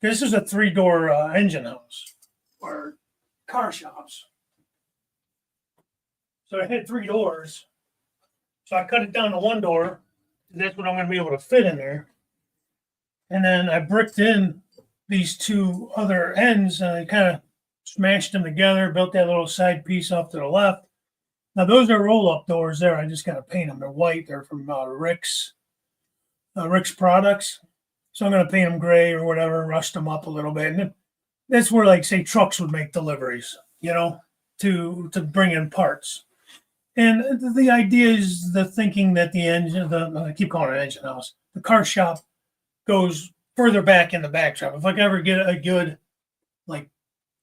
S1: This is a 3-door engine house or car shops. So I had 3 doors. So I cut it down to 1 door. That's what I'm going to be able to fit in there. And then I bricked in these 2 other ends and I kind of smashed them together, built that little side piece off to the left. Now those are roll-up doors there. I just got to paint them. They're white. They're from Rick's products. So I'm going to paint them gray or whatever, rust them up a little bit. And that's where, like, say, trucks would make deliveries, to bring in parts. And the idea is the thinking that the engine, I keep calling it an engine house, the car shop goes further back in the backdrop. If I can ever get a good, like,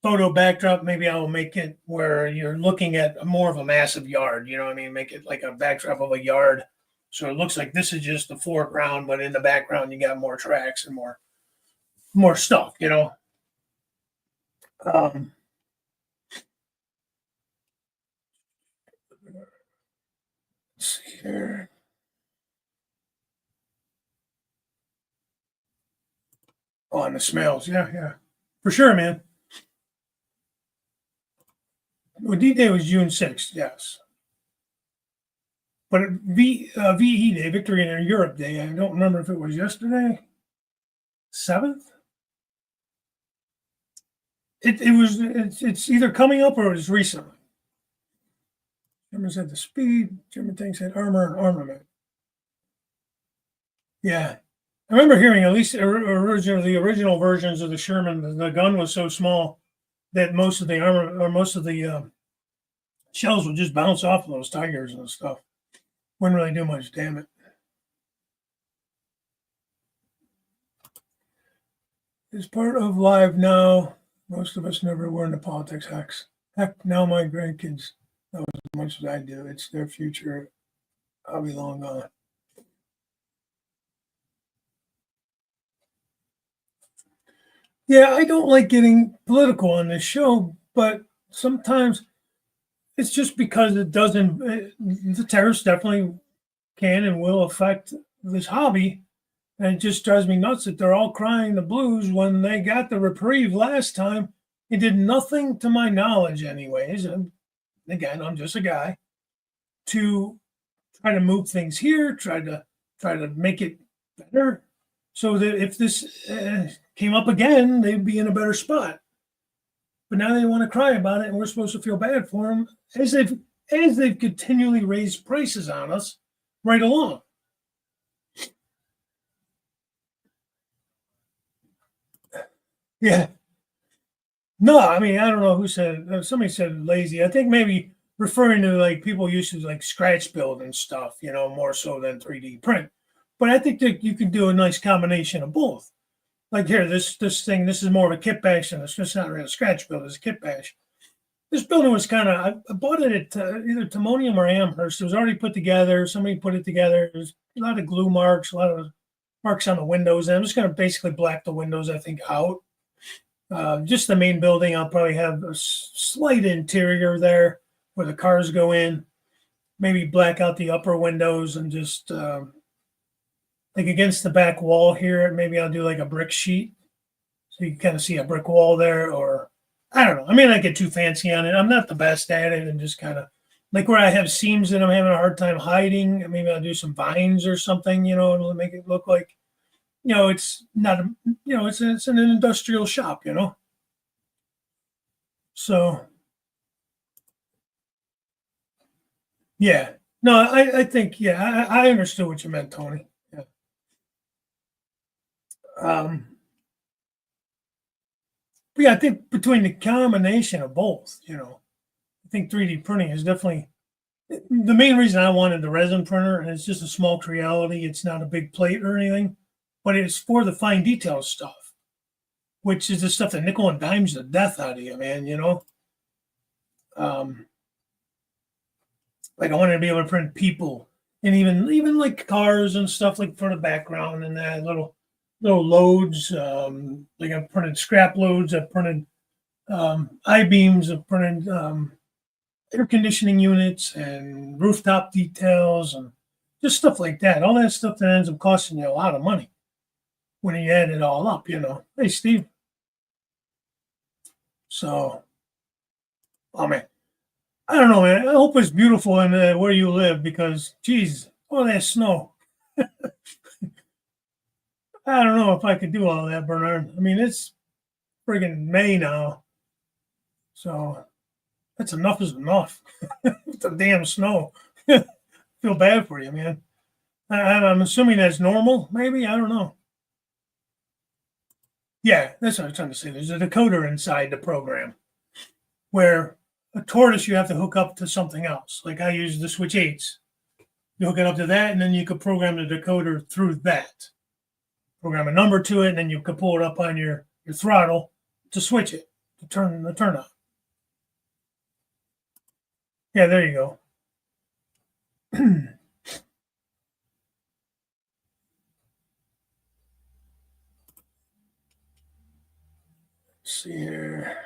S1: photo backdrop, maybe I will make it where you're looking at more of a massive yard, make it like a backdrop of a yard. So it looks like this is just the foreground, but in the background, you got more tracks and more stuff, Let's see here. Oh, and the smells. Yeah. For sure, man. Well, D-Day was June 6th, yes. But VE Day, Victory in Europe Day, I don't remember if it was yesterday, 7th. It's either coming up or it was recently. Germans had the speed. German tanks had armor and armament. Yeah. I remember hearing at least the original versions of the Sherman, the gun was so small that most of the armor or most of the shells would just bounce off of those Tigers and stuff. Wouldn't really do much damage. It's part of live now. Most of us never were into politics. Heck, now my grandkids. That was much as I do. It's their future. I'll be long gone. Yeah, I don't like getting political on this show, but sometimes it's just because it doesn't. The tariffs definitely can and will affect this hobby, and it just drives me nuts that they're all crying the blues when they got the reprieve last time. It did nothing to my knowledge, anyways. And again, I'm just a guy to try to move things here, try to make it better, so that if this came up again, they'd be in a better spot. But now they want to cry about it, and we're supposed to feel bad for them as they've continually raised prices on us right along. Yeah. No, I mean, I don't know who said, somebody said lazy. I think maybe referring to like people used to like scratch build and stuff, more so than 3D print. But I think that you can do a nice combination of both. Like here, this thing, this is more of a kit bash, and it's just not really a scratch build, it's a kit bash. This building was kind of, I bought it at either Timonium or Amherst. It was already put together. Somebody put it together. There's a lot of glue marks, a lot of marks on the windows. And I'm just going to basically black the windows, I think, out. Just the main building, I'll probably have a slight interior there where the cars go in. Maybe black out the upper windows and just like against the back wall here. Maybe I'll do like a brick sheet so you can kind of see a brick wall there. Or I don't know. I mean, I get too fancy on it. I'm not the best at it, and just kind of like where I have seams that I'm having a hard time hiding. Maybe I'll do some vines or something, to make it look like it's not a, it's an industrial shop, So yeah, no, I think yeah, I understood what you meant, Tony. Yeah. But yeah, I think between the combination of both, I think 3D printing is definitely the main reason I wanted the resin printer, and it's just a small Creality. It's not a big plate or anything, but it's for the fine detail stuff, which is the stuff that nickel and dimes the death out of you, man. Um, like I wanted to be able to print people and even like cars and stuff, like for the background and that little loads. Like I've printed scrap loads. I've printed I-beams. I've printed air conditioning units and rooftop details and just stuff like that. All that stuff that ends up costing you a lot of money when you add it all up, Hey, Steve. So, oh man, I don't know, man. I hope it's beautiful in where you live because, geez, all that snow. I don't know if I could do all that, Bernard. I mean, it's friggin' May now. So that's enough is enough. It's a damn snow. Feel bad for you, man. I'm assuming that's normal, maybe. I don't know. Yeah, that's what I was trying to say. There's a decoder inside the program where a tortoise you have to hook up to something else. Like I use the Switch 8s. You hook it up to that, and then you could program the decoder through that. Program a number to it, and then you could pull it up on your throttle to switch it, to turn the turn on. Yeah, there you go. Let's see here.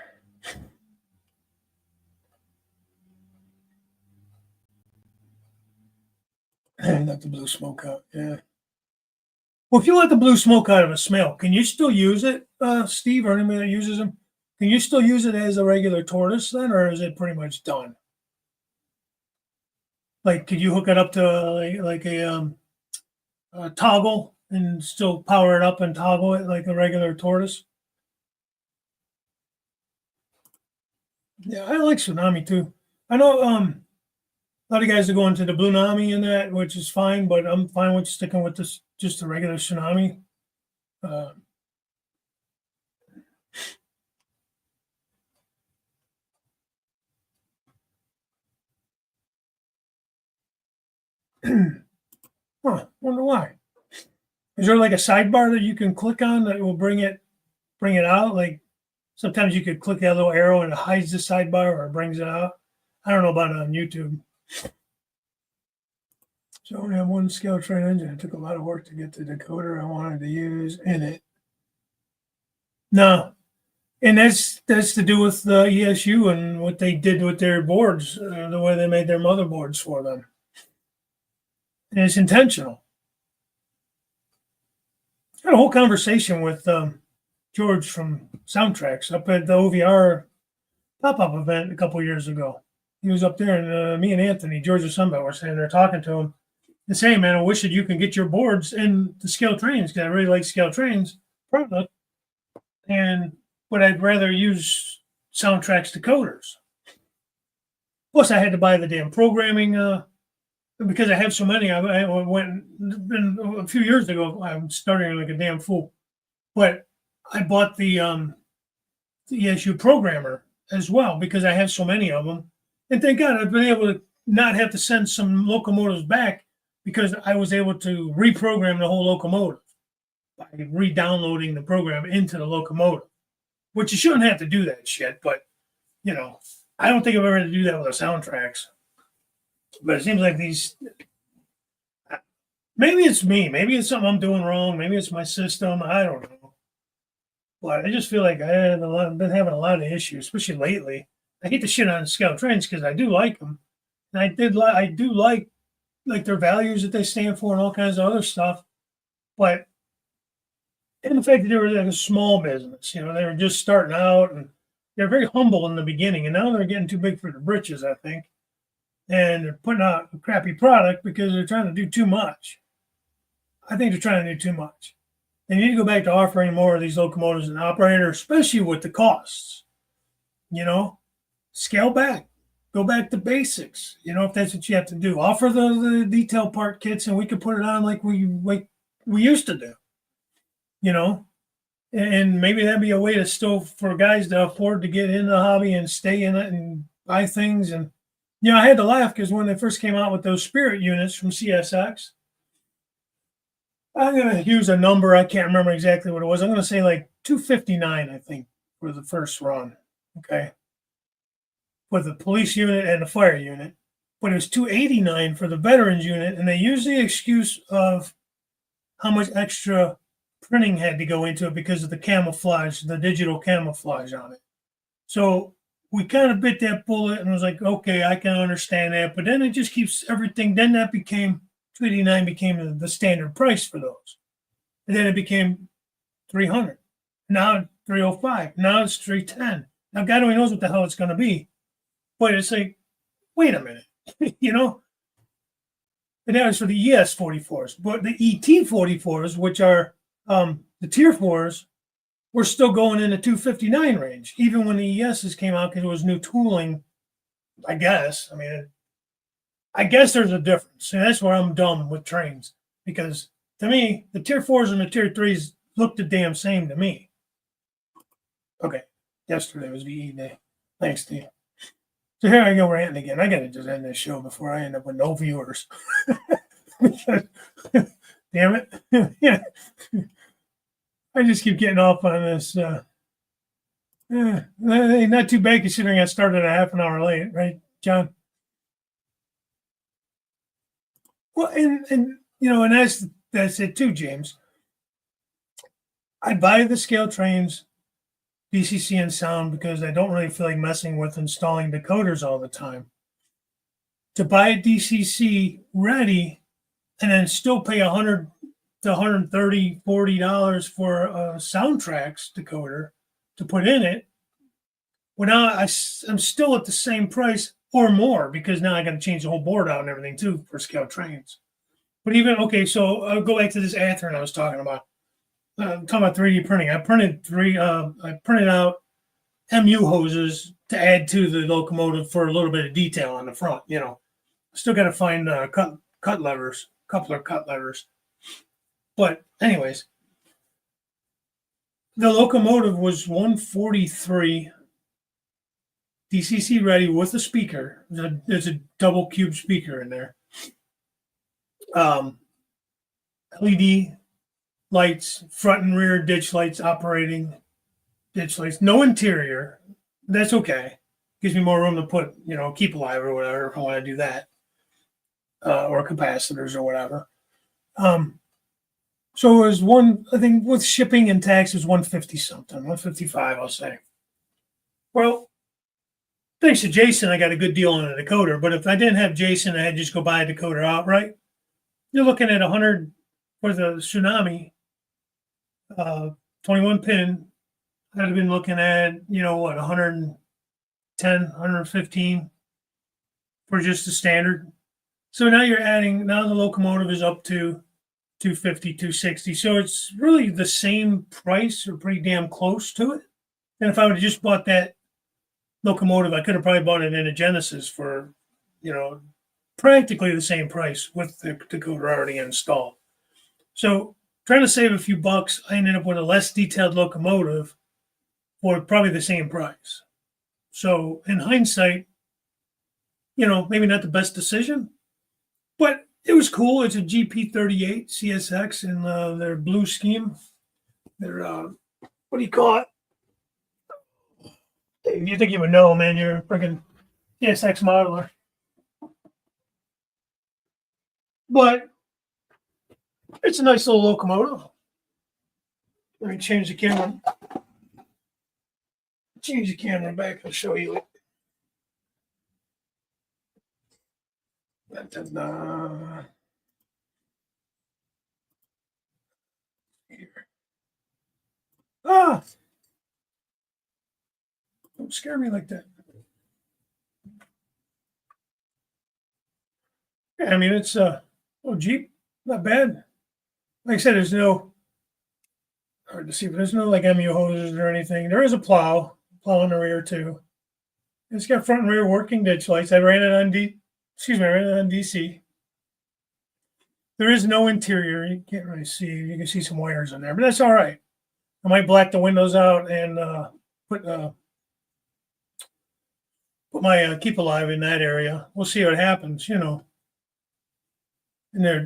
S1: Let the blue smoke out. Yeah. Well, if you let the blue smoke out of a smell, can you still use it, Steve, or anybody that uses them? Can you still use it as a regular tortoise then, or is it pretty much done? Like, could you hook it up to like a toggle and still power it up and toggle it like a regular tortoise? Yeah, I like Tsunami too. I know a lot of guys are going to the Blue Nami and that, which is fine, but I'm fine with sticking with this just the regular Tsunami. Uh, wonder why. Is there like a sidebar that you can click on that will bring it out? Like sometimes you could click that little arrow and it hides the sidebar or it brings it out. I don't know about it on YouTube. So I only have one scale train engine. It took a lot of work to get the decoder I wanted to use in it. No, and that's to do with the ESU and what they did with their boards, the way they made their motherboards for them. And it's intentional. I had a whole conversation with George from Soundtracks up at the OVR pop-up event a couple years ago. He was up there, and me and Anthony, George Sunbelt, were sitting there talking to him and saying, man, I wish that you can get your boards in the scale trains, because I really like scale trains product. But I'd rather use Soundtracks decoders. Plus, I had to buy the damn programming because I have so many. I went a few years ago. I'm starting like a damn fool, but I bought the ESU programmer as well because I have so many of them. And thank God I've been able to not have to send some locomotives back because I was able to reprogram the whole locomotive by re-downloading the program into the locomotive, which you shouldn't have to do that shit. But, I don't think I've ever had to do that with the Soundtracks. But it seems like maybe it's me. Maybe it's something I'm doing wrong. Maybe it's my system. I don't know. But I just feel like I've been having a lot of issues, especially lately. I hate the shit on scale trains because I do like them. And I do like their values that they stand for and all kinds of other stuff. But in the fact that they were like a small business, they were just starting out and they're very humble in the beginning. And now they're getting too big for their britches, I think. And they're putting out a crappy product because they're trying to do too much. I think they're trying to do too much. They need to go back to offering more of these locomotives and operators, especially with the costs. Scale back. Go back to basics. If that's what you have to do. Offer the detail part kits and we can put it on like we used to do. And maybe that'd be a way to still for guys to afford to get in the hobby and stay in it and buy things. And I had to laugh because when they first came out with those Spirit units from CSX, I'm going to use a number. I can't remember exactly what it was. I'm going to say like 259, I think, for the first run. Okay. With the police unit and the fire unit. But it was 289 for the veterans unit. And they used the excuse of how much extra printing had to go into it because of the camouflage, the digital camouflage on it. So we kind of bit that bullet and was like, okay, I can understand that. But then it just keeps everything. Then that became 289 became the standard price for those. And then it became 300. Now 305. Now it's 310. Now God only knows what the hell it's going to be. But it's like, wait a minute, And that was for the ES 44s. But the ET 44s, which are the tier 4s, were still going in the 259 range, even when the ESs came out because it was new tooling, I guess. I guess there's a difference. And that's where I'm dumb with trains. Because to me, the tier 4s and the tier 3s look the damn same to me. Okay. Yesterday was VE day. Thanks, Steve. So here I go ranting again. I got to just end this show before I end up with no viewers. Damn it. Yeah. I just keep getting off on this. Not too bad considering I started a half an hour late, right, John? Well, and that's it too, James. I buy the scale trains, DCC and sound, because I don't really feel like messing with installing decoders all the time. To buy a DCC ready and then still pay $100 to $130, $40 for a Soundtracks decoder to put in it. Well, now I'm still at the same price or more because now I got to change the whole board out and everything too for scale trains. But so I'll go back to this Athearn I was talking about. I'm talking about 3D printing. I printed out MU hoses to add to the locomotive for a little bit of detail on the front. Still got to find cut levers, coupler cut levers. But anyways, the locomotive was 143 DCC ready with a speaker. There's a double cube speaker in there. LED lights, front and rear ditch lights operating, ditch lights, no interior. That's okay Gives me more room to put, keep alive or whatever if I want to do that, or capacitors or whatever. So it was I think with shipping and taxes, 150 something, 155, I'll say. Well, thanks to Jason, I got a good deal on a decoder. But if I didn't have Jason, I had to just go buy a decoder outright. You're looking at 100 for the Tsunami, 21 pin. I'd have been looking at, 110, 115 for just the standard. So now now the locomotive is up to 250, 260. So it's really the same price or pretty damn close to it. And if I would have just bought that locomotive, I could have probably bought it in a Genesis for, practically the same price with the decoder already installed. So trying to save a few bucks, I ended up with a less detailed locomotive for probably the same price. So in hindsight, maybe not the best decision, but it was cool. It's a GP38 CSX in their blue scheme. Their, what do you call it? You think you would know, man. You're a freaking CSX modeler. But it's a nice little locomotive. Let me change the camera. Change the camera back. I'll show you it. Here. Don't scare me like that. Yeah, I mean, it's Jeep, not bad. Like I said, hard to see, but there's no like MU hoses or anything. There is a plow in the rear too. It's got front and rear working ditch lights. I ran it on DC. There is no interior. You can't really see. You can see some wires in there, but that's all right. I might black the windows out and put my keep alive in that area. We'll see what happens, And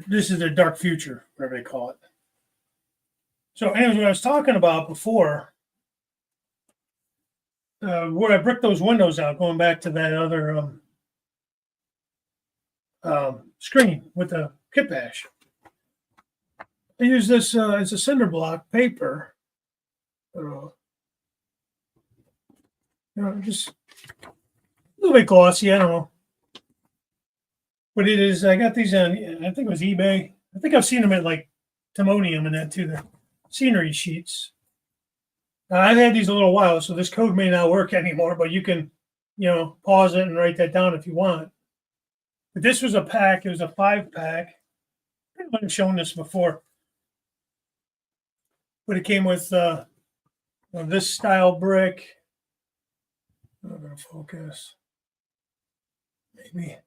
S1: this is their dark future, whatever they call it. So, anyways, what I was talking about before, where I bricked those windows out, going back to that other screen with the kit bash. I use this as a cinder block paper. Just a little bit glossy. I don't know. But it is, I got these on, I think it was eBay. I think I've seen them at like Timonium and that too, the scenery sheets. Now, I've had these a little while, so this code may not work anymore, but you can, pause it and write that down if you want. But this was a pack. It was a 5-pack. I might have shown this before. But it came with this style brick. I'm not going to focus. Maybe.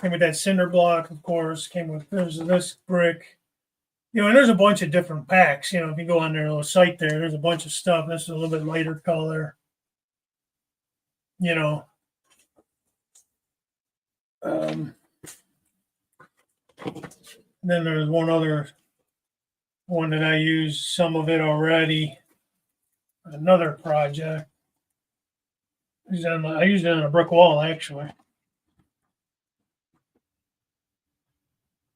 S1: Came with that cinder block, of course. Came with this brick. And there's a bunch of different packs. If you go on their little site there's a bunch of stuff. This is a little bit lighter color. Then there's one other one that I used some of it already. Another project. I used it on a brick wall, actually.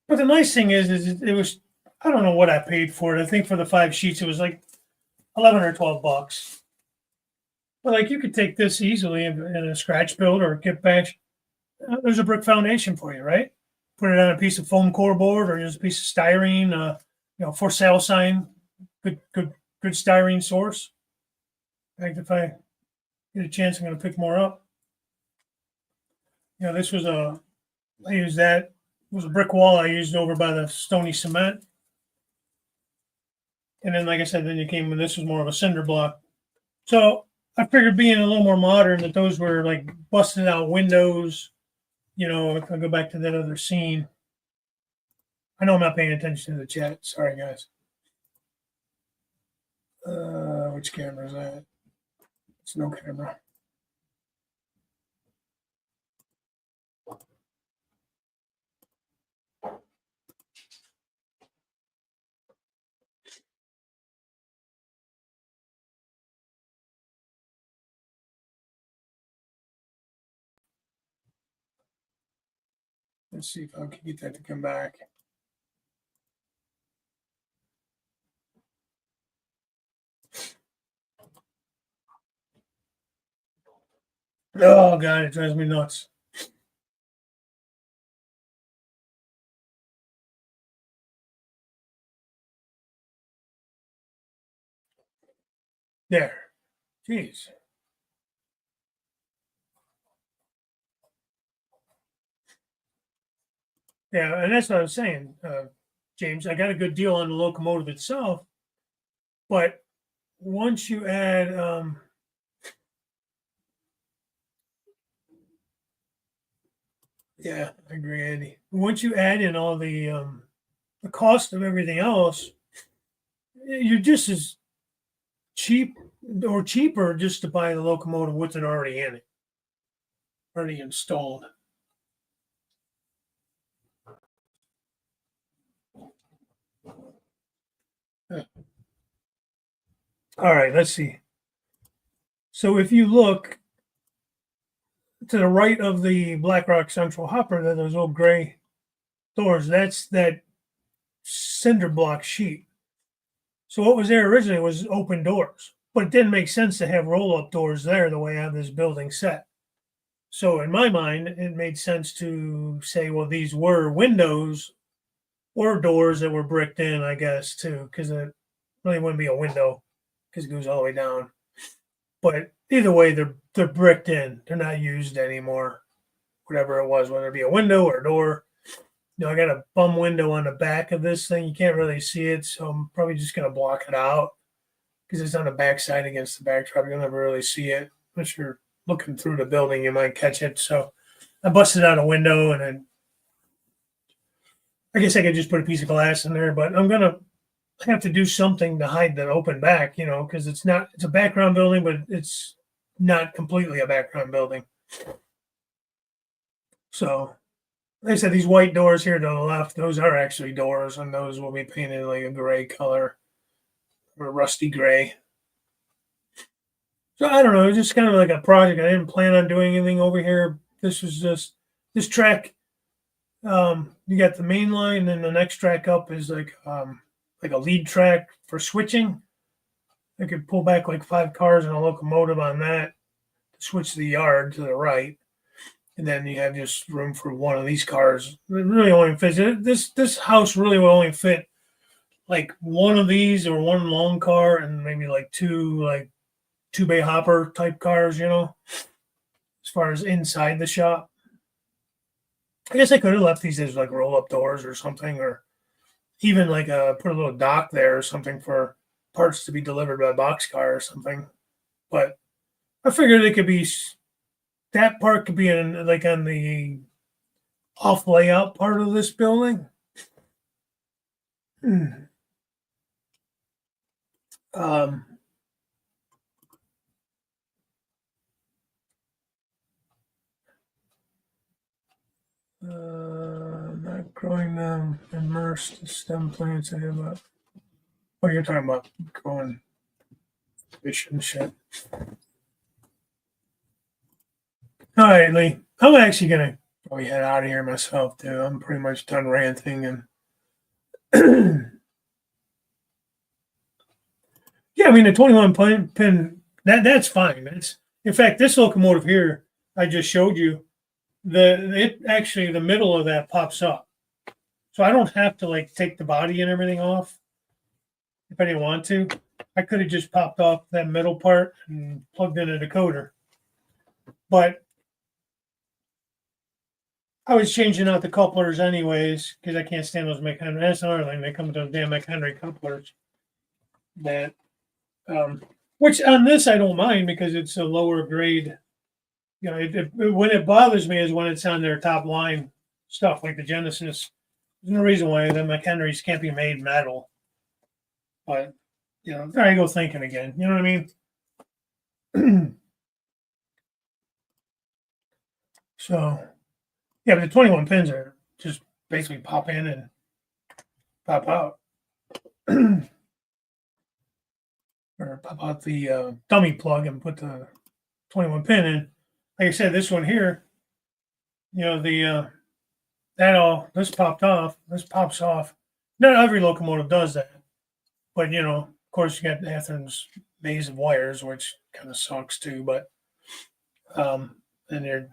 S1: But the nice thing is it was, I don't know what I paid for it. I think for the 5 sheets, it was like 11 or 12 bucks. But like you could take this easily in a scratch build or a kit bash. There's a brick foundation for you, right? Put it on a piece of foam core board or just a piece of styrene, for sale sign, good styrene source. In fact, if I get a chance, I'm going to pick more up. This was I used that. It was a brick wall I used over by the stony cement. And then, like I said, then you came with this was more of a cinder block. So I figured being a little more modern that those were like busted out windows. If I go back to that other scene. I know I'm not paying attention to the chat. Sorry, guys. Which camera is that? It's no camera. Let's see if I can get that to come back. Oh God, it drives me nuts. There. Jeez. Yeah, and that's what I was saying, James. I got a good deal on the locomotive itself, but once you add, yeah, I agree, Andy. Once you add in all the cost of everything else, you're just as cheap or cheaper just to buy the locomotive with it already in it, already installed. Yeah. All right, let's see. So if you look to the right of the BlackRock Central hopper, there those little gray doors. That's that cinder block sheet. So what was there originally was open doors, but it didn't make sense to have roll-up doors there the way I have this building set. So in my mind, it made sense to say, well, these were windows or doors that were bricked in, I guess, too, because it really wouldn't be a window because it goes all the way down. But either way, they're bricked in. They're not used anymore. Whatever it was, whether it be a window or a door. I got a bum window on the back of this thing. You can't really see it, so I'm probably just going to block it out because it's on the back side against the backdrop. You'll never really see it. Unless you're looking through the building, you might catch it. So I busted out a window, and then I guess I could just put a piece of glass in there, but I'm going to have to do something to hide the open back, because it's a background building, but it's not completely a background building. So like I said, these white doors here to the left, those are actually doors, and those will be painted like a gray color or rusty gray. So I don't know, it's just kind of like a project. I didn't plan on doing anything over here. This was just this track. You got the main line, and the next track up is like a lead track for switching. I could pull back like 5 cars and a locomotive on that to switch the yard to the right. And then you have just room for one of these cars. It really only fits. This house really will only fit like one of these or one long car and maybe like two bay hopper type cars, as far as inside the shop. I guess I could have left these as like roll up doors or something, or even like put a little dock there or something for parts to be delivered by boxcar or something. But I figured it could be that part could be on the off layout part of this building. Um, not growing them immersed stem plants. Oh, you're talking about growing fish and shit. All right, Lee. I'm actually gonna probably head out of here myself too. I'm pretty much done ranting and yeah, I mean the 21 pin that's fine. In fact, this locomotive here I just showed you, the middle of that pops up. So I don't have to like take the body and everything off if I didn't want to. I could have just popped off that middle part and plugged in a decoder. But I was changing out the couplers anyways because I can't stand those McHenry. That's another thing. They come with those damn McHenry couplers. That, which on this I don't mind because it's a lower grade. When it bothers me is when it's on their top line stuff like the Genesis. There's no reason why the McHenrys can't be made metal. But there I go thinking again. You know what I mean? So, yeah, but the 21 pins are just basically pop in and pop out. Or pop out the dummy plug and put the 21 pin in. Like I said, this one here, the this popped off. This pops off. Not every locomotive does that, but of course, you got Athens maze of wires, which kind of sucks too. But and your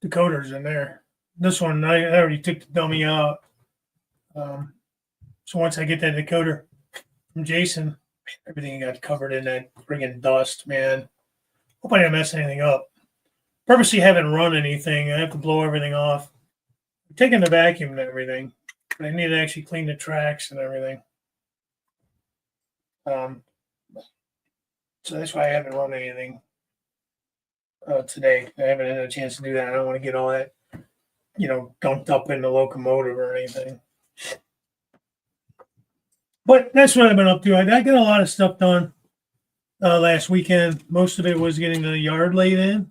S1: decoders in there. This one, I already took the dummy out. So once I get that decoder from Jason, everything got covered in that friggin' dust, man. Hope I didn't mess anything up. Purposely haven't run anything. I have to blow everything off. I'm taking the vacuum and everything, but I need to actually clean the tracks and everything. So that's why I haven't run anything today. I haven't had a chance to do that. I don't want to get all that, dumped up in the locomotive or anything. But that's what I've been up to. I got a lot of stuff done last weekend. Most of it was getting the yard laid in.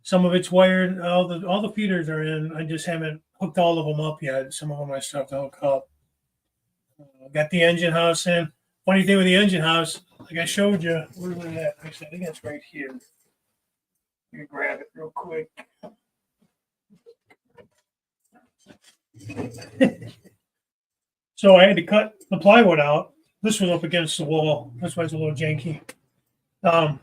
S1: Some of it's wired. All the feeders are in. I just haven't hooked all of them up yet. Some of them I still have to hook up. Got the engine house in. Funny thing with the engine house, like I showed you, where was it at? I think it's right here. Let me grab it real quick. So I had to cut the plywood out. This was up against the wall. That's why it's a little janky. So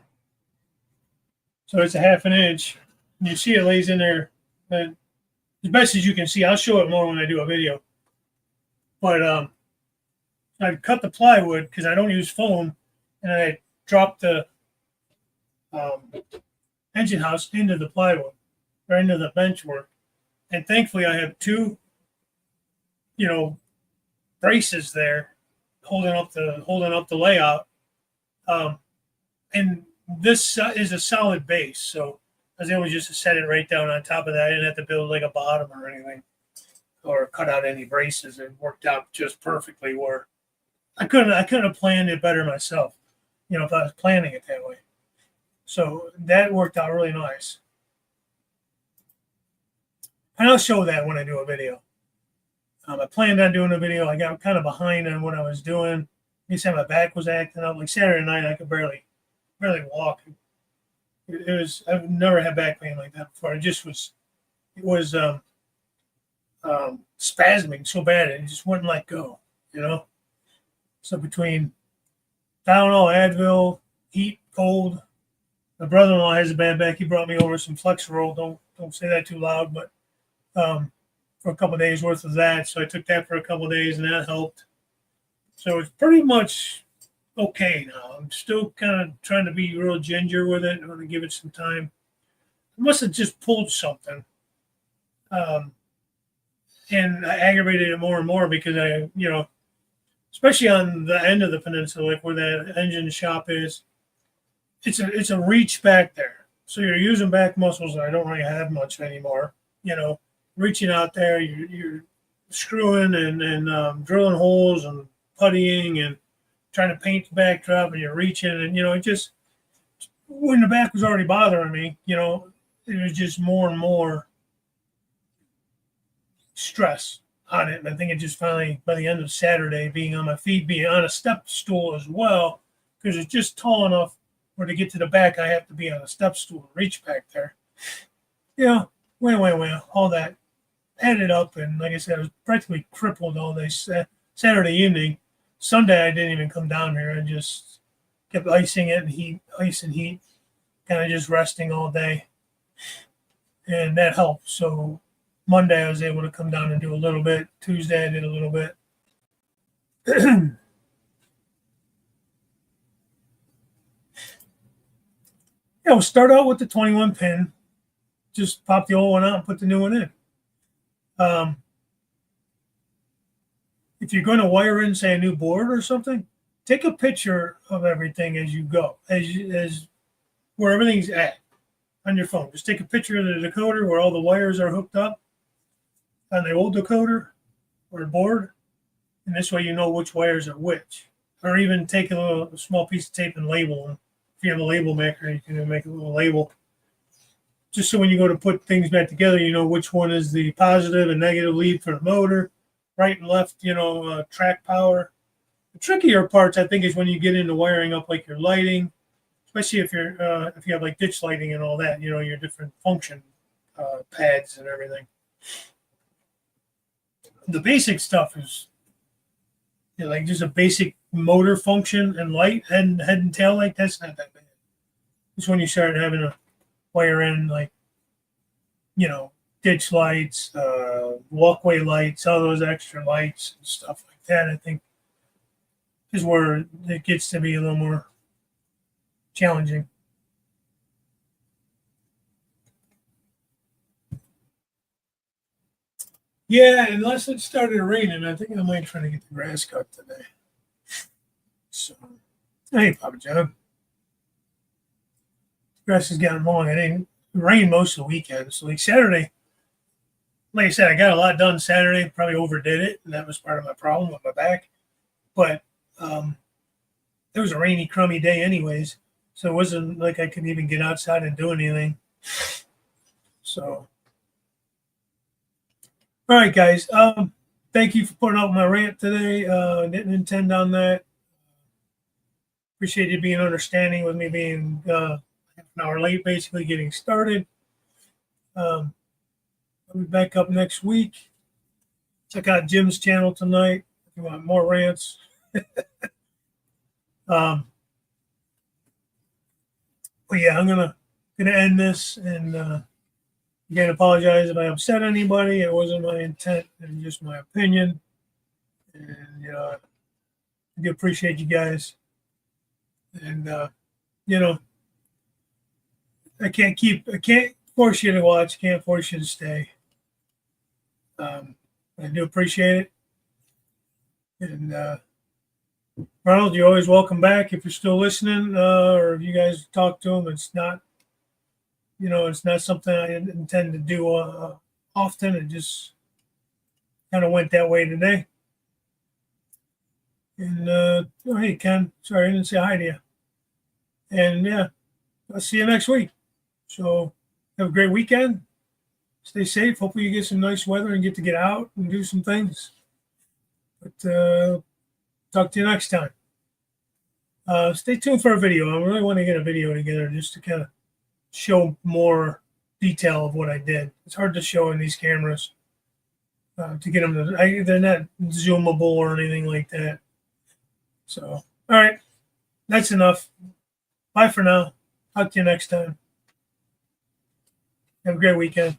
S1: it's a 1/2 inch. You see it lays in there as best as you can see. I'll show it more when I do a video. But I cut the plywood because I don't use foam, and I dropped the engine house into the plywood or into the bench work. And thankfully, I have two, braces there holding up the layout. And this is a solid base, so I was able just to set it right down on top of that. I didn't have to build like a bottom or anything, or cut out any braces. It worked out just perfectly. Where I couldn't have planned it better myself, if I was planning it that way. So that worked out really nice. And I'll show that when I do a video. I planned on doing a video. I got kind of behind on what I was doing. They said my back was acting up. Like Saturday night, I could barely walk. I've never had back pain like that before. It was spasming so bad it just wouldn't let go, So between Tylenol, Advil, heat, cold, my brother-in-law has a bad back. He brought me over some Flexerol. Don't say that too loud, but for a couple of days worth of that. So I took that for a couple of days, and that helped. So it's pretty much okay now. I'm still kind of trying to be real ginger with it. I'm going to give it some time. I must have just pulled something. And I aggravated it more and more because especially on the end of the peninsula, like where that engine shop is, it's a reach back there. So you're using back muscles that I don't really have much anymore. Reaching out there, you're screwing and drilling holes and puttying and trying to paint the backdrop, and you're reaching, and it just, when the back was already bothering me, it was just more and more stress on it. And I think it just finally, by the end of Saturday, being on my feet, being on a step stool as well, because it's just tall enough where to get to the back, I have to be on a step stool and reach back there. Well, all that added up, and like I said, I was practically crippled all day Saturday evening. Sunday, I didn't even come down here. I just kept icing it and ice and heat, kind of just resting all day. And that helped. So Monday, I was able to come down and do a little bit. Tuesday, I did a little bit. We'll start out with the 21 pin. Just pop the old one out and put the new one in. If you're going to wire in, say, a new board or something, take a picture of everything as you go, as where everything's at on your phone. Just take a picture of the decoder where all the wires are hooked up on the old decoder or board, and this way you know which wires are which. Or even take a small piece of tape and label them. If you have a label maker, you can make a little label. Just so when you go to put things back together, you know which one is the positive and negative lead for the motor, right and left, track power. The trickier parts, I think, is when you get into wiring up like your lighting, especially if you have like ditch lighting and all that, your different function pads and everything. The basic stuff is like just a basic motor function and light head and tail light. That's not that bad. It's when you start having to wire in like ditch lights, walkway lights, all those extra lights and stuff like that. I think is where it gets to be a little more challenging. Yeah, unless it started raining, I think I might try to get the grass cut today. So, hey, Papa John. Grass has gotten long. It didn't rain most of the weekend. So, like Saturday, like I said, I got a lot done Saturday. Probably overdid it, and that was part of my problem with my back. But it was a rainy, crummy day, anyways. So it wasn't like I could even get outside and do anything. So, all right, guys. Thank you for putting out my rant today. Didn't intend on that. Appreciate you being understanding with me being half an hour late, basically getting started. I'll be back up next week. Check out Jim's channel tonight if you want more rants. But yeah, I'm gonna end this, and again, apologize if I upset anybody. It wasn't my intent, and just my opinion. And I do appreciate you guys. And I can't force you to watch. Can't force you to stay. I do appreciate it. And Ronald, you're always welcome back if you're still listening, or if you guys talk to him. It's not, it's not something I intend to do often. It just kind of went that way today. And oh, hey, Ken, sorry I didn't say hi to you. And yeah, I'll see you next week. So have a great weekend. Stay safe. Hopefully you get some nice weather and get out and do some things. But talk to you next time. Stay tuned for a video. I really want to get a video together just to kind of show more detail of what I did. It's hard to show in these cameras to get them to, they're not zoomable or anything like that. So, all right, that's enough. Bye for now. Talk to you next time. Have a great weekend.